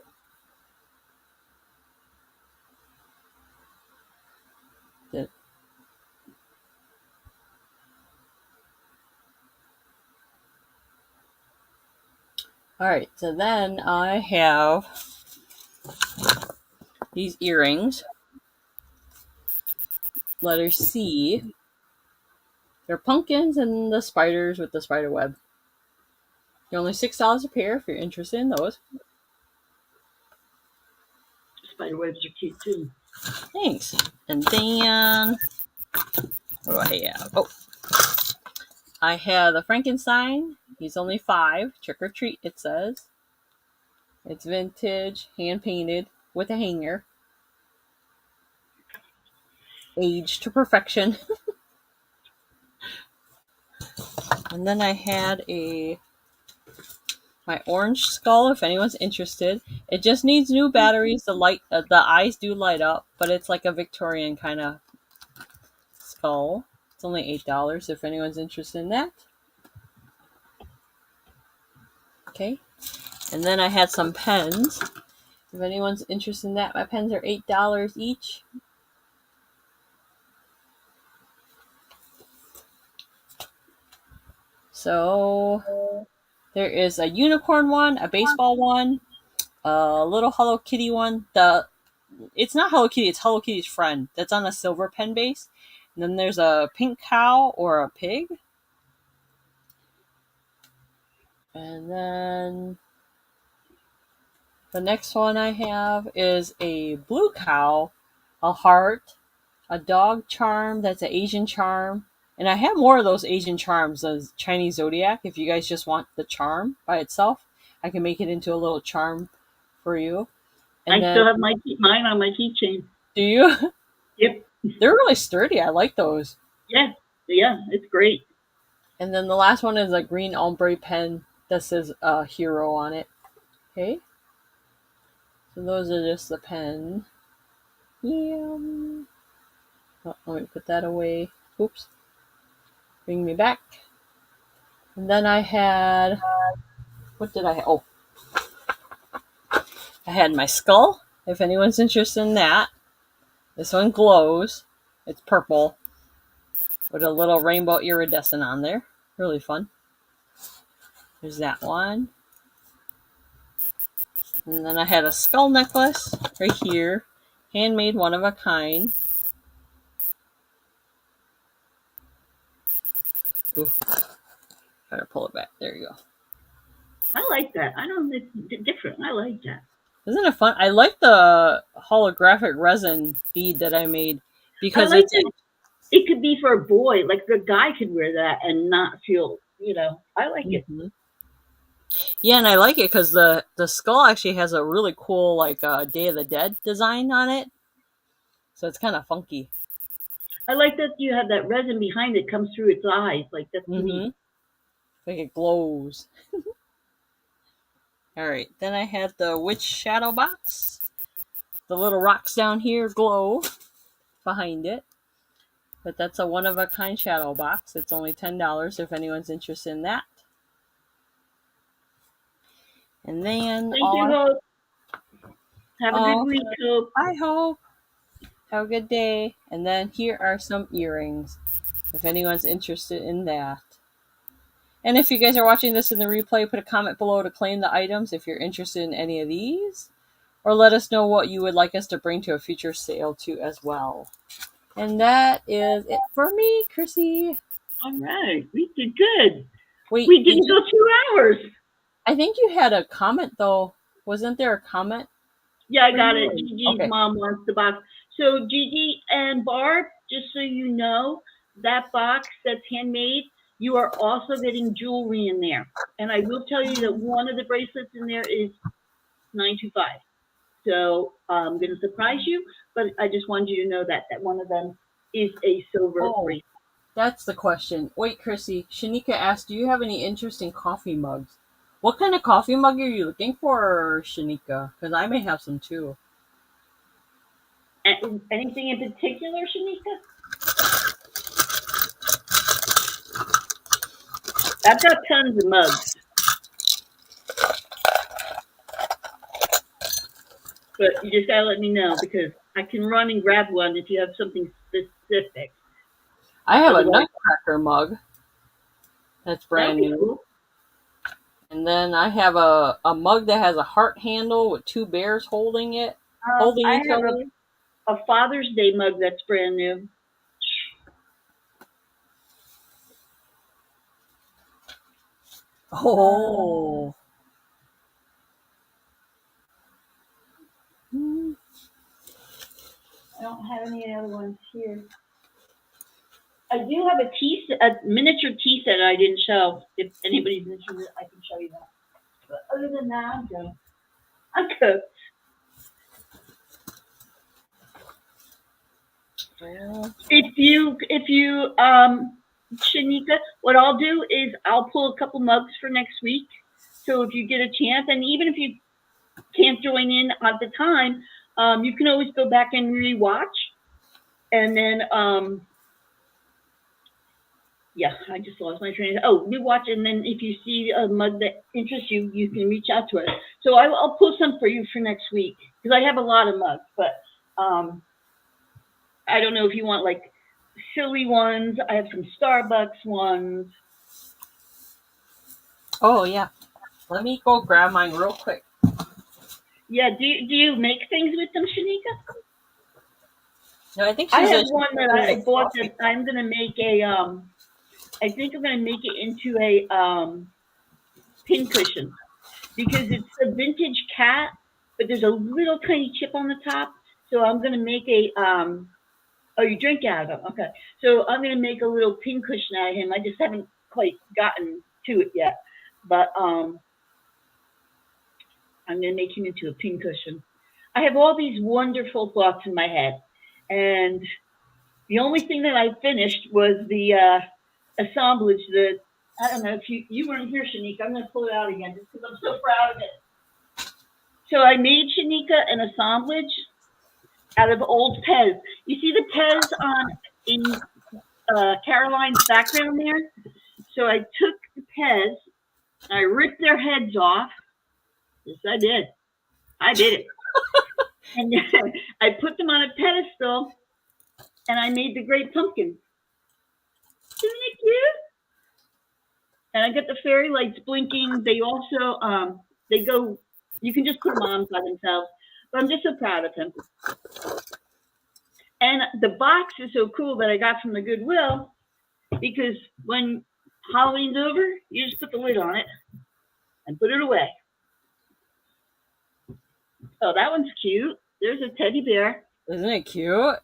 all right, so then I have these earrings. Letter C. They're pumpkins and the spiders with the spider web. They're only $6 a pair if you're interested in those. Spider webs are cute too. Thanks. And then what do I have? Oh, I have the Frankenstein. He's only $5. Trick or treat, it says. It's vintage, hand painted with a hanger. Aged to perfection. And then I had my orange skull, if anyone's interested. It just needs new batteries. The eyes do light up, but it's like a Victorian kind of skull. It's only $8 if anyone's interested in that. Okay. And then I had some pens. If anyone's interested in that, my pens are $8 each. So there is a unicorn one, a baseball one, a little Hello Kitty one. It's not Hello Kitty, it's Hello Kitty's friend. That's on a silver pen base. And then there's a pink cow or a pig. And then the next one I have is a blue cow, a heart, a dog charm that's an Asian charm. And I have more of those Asian charms as Chinese zodiac. If you guys just want the charm by itself, I can make it into a little charm for you. And I still have mine on my keychain. Do you? Yep. They're really sturdy. I like those. Yeah, it's great. And then the last one is a green ombre pen that says hero on it. Okay. So those are just the pen. Yeah. Oh, let me put that away. Oops. Bring me back. And then I had, what did I have? Oh, I had my skull, if anyone's interested in that. This one glows. It's purple with a little rainbow iridescent on there. Really fun. There's that one. And then I had a skull necklace right here. Handmade, one of a kind. Ooh. Gotta pull it back. There you go. I like that. I don't know, it's different. I like that. Isn't it fun? I like the holographic resin bead that I made because it could be for a boy. Like the guy could wear that and not feel, I like it. Yeah, and I like it because the skull actually has a really cool Day of the Dead design on it. So it's kind of funky. I like that you have that resin behind it comes through its eyes. Like that's neat. Like it glows. Alright, then I had the witch shadow box. The little rocks down here glow behind it. But that's a one-of-a-kind shadow box. It's only $10 if anyone's interested in that. And then... Thank you, Hope. Have a good week, Hope. I hope. Have a good day. And then here are some earrings, if anyone's interested in that. And if you guys are watching this in the replay, put a comment below to claim the items if you're interested in any of these. Or let us know what you would like us to bring to a future sale too as well. And that is it for me, Chrissy. All right. We did good. Wait, we didn't go 2 hours. I think you had a comment, though. Wasn't there a comment? Yeah, I got it. Gigi's mom wants the box. So, Gigi and Barb, just so you know, that box that's handmade, you are also getting jewelry in there. And I will tell you that one of the bracelets in there is $925. So, I'm going to surprise you, but I just wanted you to know that one of them is a silver bracelet. That's the question. Wait, Chrissy, Shanika asked, do you have any interest in coffee mugs? What kind of coffee mug are you looking for, Shanika? Because I may have some too. Anything in particular, Shanika? I've got tons of mugs. But you just gotta let me know because I can run and grab one if you have something specific. I have a nutcracker mug. That's brand new. Cool. And then I have a mug that has a heart handle with 2 bears holding it. I have a Father's Day mug that's brand new. Oh. I don't have any other ones here. I do have a miniature tea set I didn't show. If anybody's interested, I can show you that. But other than that, I'm good. I'm good. If you, Shanika, what I'll do is I'll pull a couple mugs for next week. So if you get a chance, and even if you can't join in at the time, you can always go back and rewatch. And then, yeah, I just lost my train. Oh, rewatch, and then if you see a mug that interests you, you can reach out to us. So I'll pull some for you for next week because I have a lot of mugs, but I don't know if you want like silly ones. I have some Starbucks ones. Oh yeah, let me go grab mine real quick. Yeah, do you make things with them, Shanika? No, I think I have one that I bought that I'm gonna make a I think I'm gonna make it into a pincushion because it's a vintage cat, but there's a little tiny chip on the top. So I'm gonna make a oh, you drink out of them, okay? So I'm gonna make a little pincushion out of him. I just haven't quite gotten to it yet, but I'm gonna make him into a pincushion. I have all these wonderful thoughts in my head, and the only thing that I finished was the assemblage. I don't know if you weren't here, Shanika. I'm gonna pull it out again just because I'm so proud of it. So I made Shanika an assemblage out of old Pez. You see the Pez in Caroline's background there? So I took the Pez, I ripped their heads off. Yes, I did. I did it. And then I put them on a pedestal, and I made the Great Pumpkin. Isn't it cute? And I got the fairy lights blinking. They also, they go, you can just put them on by themselves. But I'm just so proud of him. And the box is so cool that I got from the Goodwill because when Halloween's over, you just put the lid on it and put it away. Oh, that one's cute. There's a teddy bear. Isn't it cute?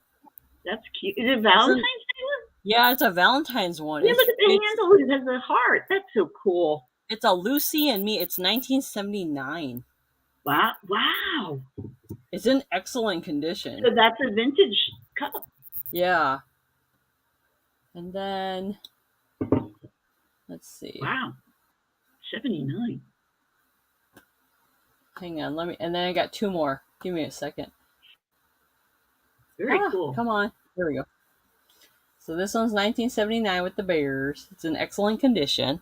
That's cute. Is it Valentine's Day one? Yeah, it's a Valentine's one. Yeah, look at the handle. It has a heart. That's so cool. It's a Lucy and Me. It's 1979. Wow. Wow. It's in excellent condition. So that's a vintage cup. Yeah. And then, let's see. Wow. $79. Hang on, and then I got 2 more. Give me a second. Very cool. Come on. There we go. So this one's 1979 with the bears. It's in excellent condition.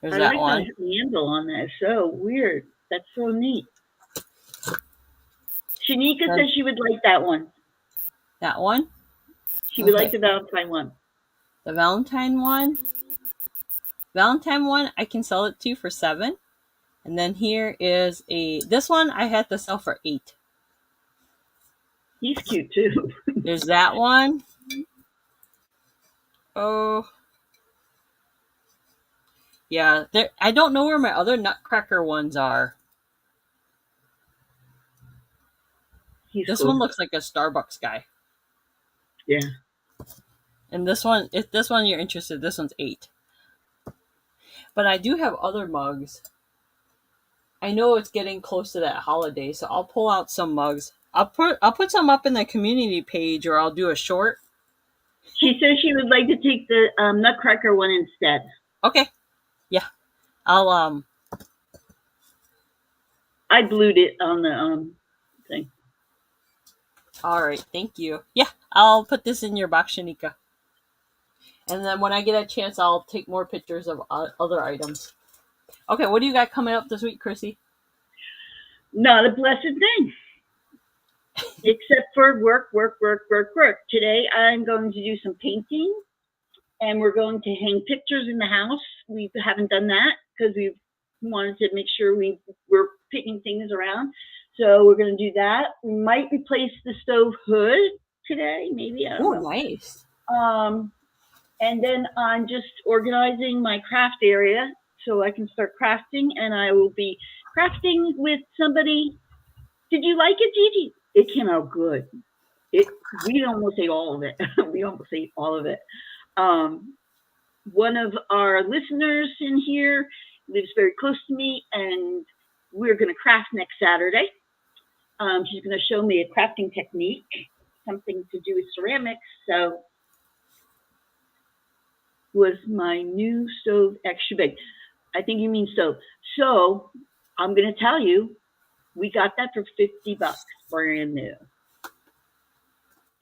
There's that one. I like the handle on that. So weird. That's so neat. Shanika says she would like that one. That one? She would like the Valentine one. The Valentine one? Valentine one, I can sell it to you for $7. And then here is this one I had to sell for $8. He's cute too. There's that one. Oh. Yeah, I don't know where my other Nutcracker ones are. This one looks like a Starbucks guy. Yeah. And this one, if this one you're interested, this one's $8. But I do have other mugs. I know it's getting close to that holiday, so I'll pull out some mugs. I'll put some up in the community page, or I'll do a short. She says she would like to take the Nutcracker one instead. Okay. Yeah. I'll I blued it on the thing. All right, thank you. Yeah, I'll put this in your box, Shanika. And then when I get a chance, I'll take more pictures of other items. Okay, what do you got coming up this week, Chrissy? Not a blessed thing. Except for work. Today I'm going to do some painting, and we're going to hang pictures in the house. We haven't done that because we wanted to make sure we were picking things around. So we're going to do that. We might replace the stove hood today, maybe. I don't know. Nice. And then I'm just organizing my craft area so I can start crafting, and I will be crafting with somebody. Did you like it, Gigi? It came out good. We almost ate all of it. One of our listeners in here lives very close to me, and we're going to craft next Saturday. She's going to show me a crafting technique, something to do with ceramics. So was my new stove extra big? I think you mean stove. So I'm going to tell you, we got that for $50 brand new.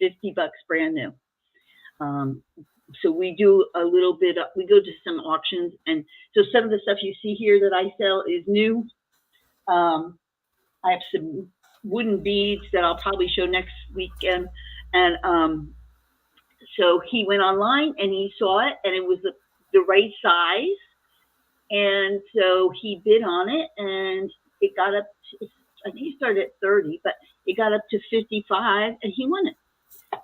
$50 brand new. So we do a little bit, we go to some auctions, and so some of the stuff you see here that I sell is new. I have some wooden beads that I'll probably show next weekend. And so he went online and he saw it, and it was the right size. And so he bid on it, and it got up to, I think he started at 30, but it got up to 55, and he won it.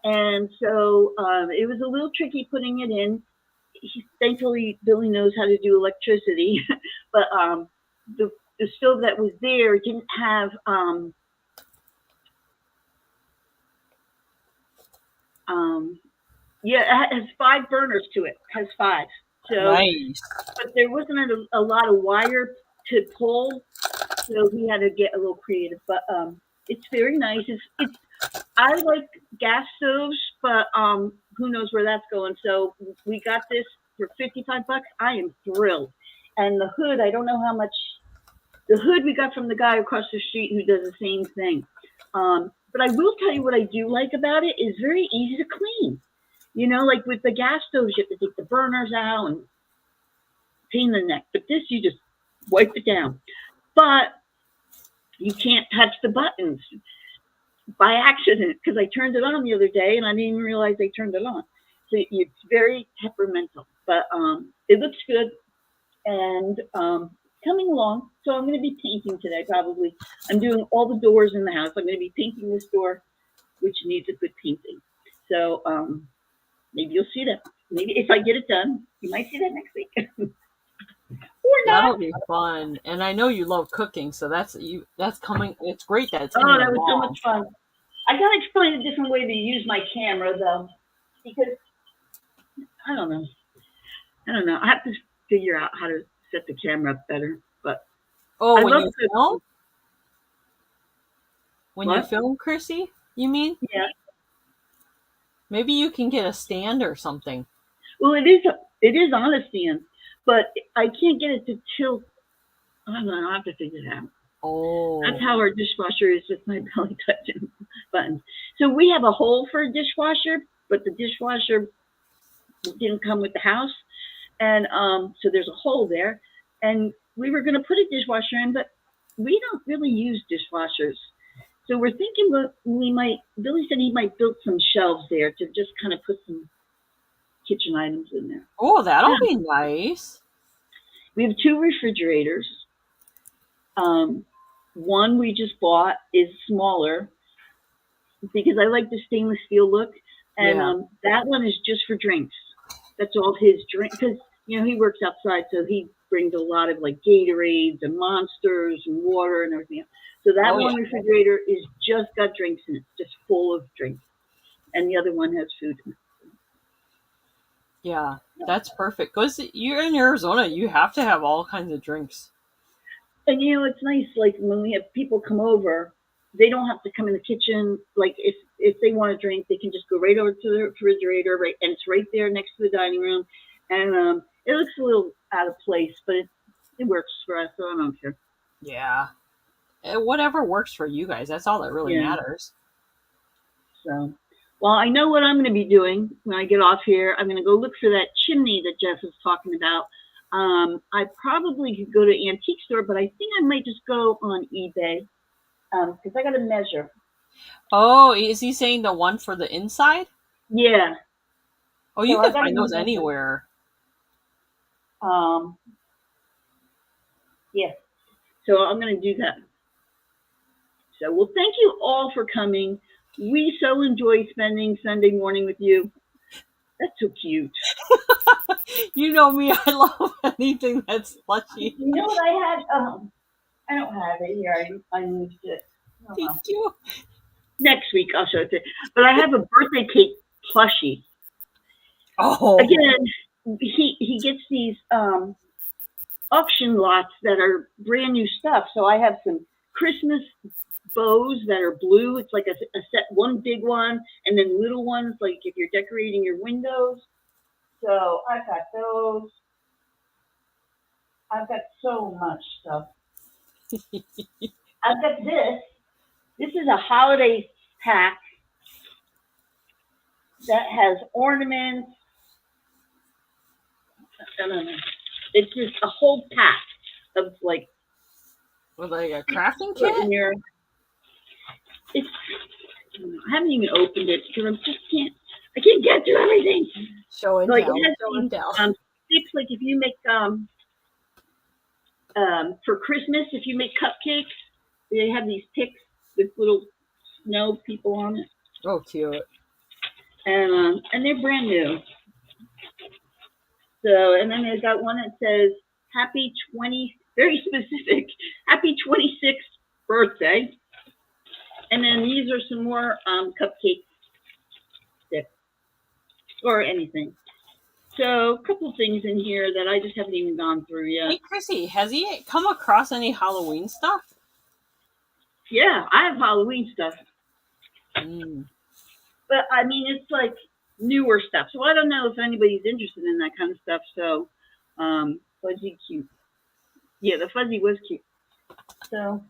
And so it was a little tricky putting it in. Thankfully, Billy knows how to do electricity, but the stove that was there didn't have it has 5 burners to it. Has 5. So nice. But there wasn't a lot of wire to pull, so we had to get a little creative. But it's very nice. I like gas stoves, but who knows where that's going. So we got this for $55. I am thrilled. And the hood, I don't know how much. The hood we got from the guy across the street who does the same thing. But I will tell you what I do like about it is very easy to clean. You know, like with the gas stoves, you have to take the burners out and pain in the neck. But this, you just wipe it down. But you can't touch the buttons by accident, because I turned it on the other day and I didn't even realize I turned it on. So it's very temperamental. But it looks good and coming along. So I'm going to be painting today probably. I'm doing all the doors in the house. I'm going to be painting this door, which needs a good painting. So maybe you'll see that. Maybe if I get it done, you might see that next week. Or not. That'll be fun. And I know you love cooking, so that's coming. It's great that it's that was so much fun. I got to explain a different way to use my camera, though, because I don't know. I have to figure out how to set the camera up better. But when you film? When you film, Chrissy, you mean? Yeah. Maybe you can get a stand or something. Well, it is on a stand, but I can't get it to tilt I don't know. I'll have to figure it out. That's Oh, how our dishwasher is with my belly button buttons. So we have a hole for a dishwasher, but the dishwasher didn't come with the house, and so there's a hole there. And we were going to put a dishwasher in, but we don't really use dishwashers. So we're thinking we might. Billy said he might build some shelves there to just kind of put some kitchen items in there. oh, that'll Yeah. be nice. We have two refrigerators. Um, one we just bought is smaller because I like the stainless steel look, and Yeah. that one is just for drinks. That's all his drink because he works outside, so he brings a lot of like Gatorades and Monsters and water and everything else. So that Oh, yeah. one refrigerator is just got drinks in it, just full of drinks, and the other one has food in it. Yeah, that's perfect. Because you're in Arizona, you have to have all kinds of drinks. And it's nice, like when we have people come over, they don't have to come in the kitchen. Like if they want to drink, they can just go right over to the refrigerator, right, and it's right there next to the dining room. And it looks a little out of place, but it works for us, so I don't care. Yeah. Whatever works for you guys. That's all that really Yeah. matters. So, well, I know what I'm going to be doing when I get off here. I'm going to go look for that chimney that Jeff was talking about. I probably could go to antique store, but I think I might just go on eBay because I got to measure. Oh, is he saying the one for the inside? Yeah. Oh, you So can find those anywhere. Yeah. So I'm going to do that. So, well, thank you all for coming. We so enjoy spending Sunday morning with you. That's so cute. You know me, I love anything that's slushy. You know what I had? I don't have it here. I moved it. Thank you. Next week I'll show it to you. But I have a birthday cake plushie. Oh. Again, he gets these auction lots that are brand new stuff. So I have some Christmas bows that are blue. It's like a set, one big one, and then little ones, like if you're decorating your windows. So I've got those. I've got so much stuff. I've got this. This is a holiday pack that has ornaments. I don't know. It's just a whole pack of like. With like a crafting kit? I haven't even opened it because I can't get through everything. Show and like tell. it has Show and tell. Tips like if you make for Christmas, if you make cupcakes, they have these picks with little snow people on it. Oh, cute. And they're brand new. So, and then they've got one that says happy 20, very specific, happy 26th birthday. And then these are some more cupcake sticks or anything. So a couple things in here that I just haven't even gone through yet. Hey, Chrissy, has he come across any Halloween stuff? Yeah, I have Halloween stuff. Mm. But, I mean, it's like newer stuff. So I don't know if anybody's interested in that kind of stuff. So, fuzzy cute. Yeah, the fuzzy was cute. So,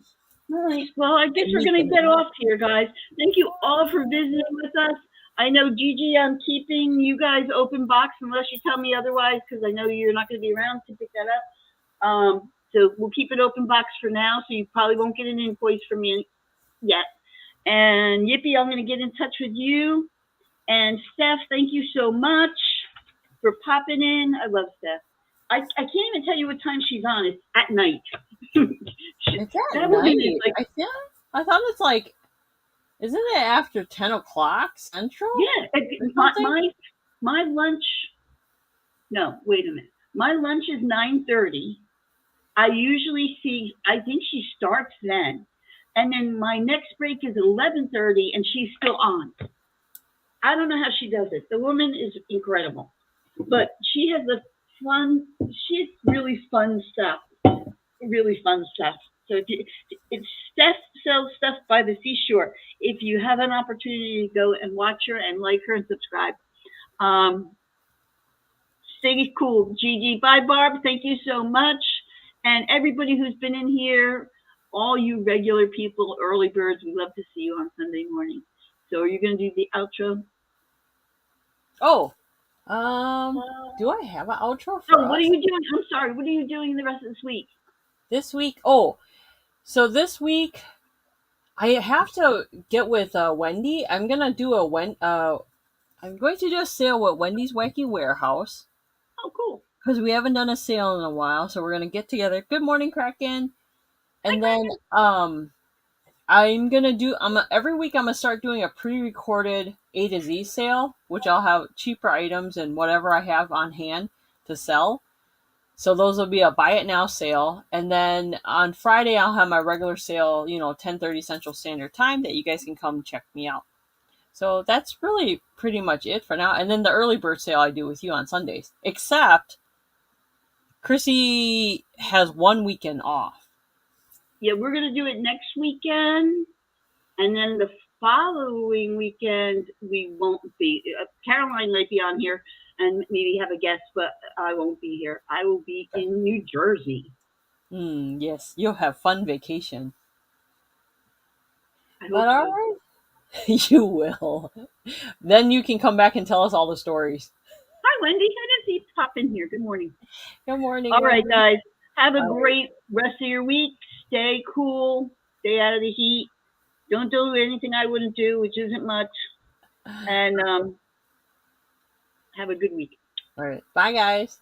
all right. Well, I guess we're going to get off here, guys. Thank you all for visiting with us. I know, Gigi, I'm keeping you guys open box unless you tell me otherwise, because I know you're not going to be around to pick that up. So we'll keep it open box for now, so you probably won't get an invoice from me yet. And Yippee, I'm going to get in touch with you. And Steph, thank you so much for popping in. I love Steph. I can't even tell you what time she's on. It's at night. It's at night. Like, I thought it's like, isn't it after 10 o'clock Central? Yeah. My lunch, no, wait a minute. My lunch is 9:30. I usually I think she starts then. And then my next break is 11:30 and she's still on. I don't know how she does it. The woman is incredible. But she has she has really fun stuff. Really fun stuff. So it's Steph sells stuff by the seashore. If you have an opportunity to go and watch her and like her and subscribe. Stay cool, Gigi. Bye, Barb. Thank you so much. And everybody who's been in here, all you regular people, early birds, we love to see you on Sunday morning. So are you going to do the outro? Oh, do I have an outro for Oh, what are us you doing? I'm sorry. What are you doing the rest of this week? this week? Oh, so this week I have to get with Wendy. I'm gonna do I'm going to do a sale with Wendy's Wacky Warehouse Oh, cool. because we haven't done a sale in a while. So we're gonna get together. Good morning, Kraken. Hi, And then Kraken. I'm gonna do. Every week I'm gonna start doing a pre-recorded A to Z sale, which I'll have cheaper items and whatever I have on hand to sell. So those will be a buy it now sale, and then on Friday I'll have my regular sale. 10:30 Central Standard Time that you guys can come check me out. So that's really pretty much it for now. And then the early bird sale I do with you on Sundays, except Chrissy has one weekend off. Yeah, we're going to do it next weekend. And then the following weekend, we won't be. Caroline might be on here and maybe have a guest, but I won't be here. I will be in New Jersey. Yes, you'll have fun vacation. I But hope all so. right, you will. Then you can come back and tell us all the stories. Hi, Wendy. I didn't see you pop in here. Good morning. Good morning, All right, Wendy. guys. Have a All right. great rest of your week. Stay cool. Stay out of the heat. Don't do anything I wouldn't do, which isn't much. And have a good week. All right. Bye, guys.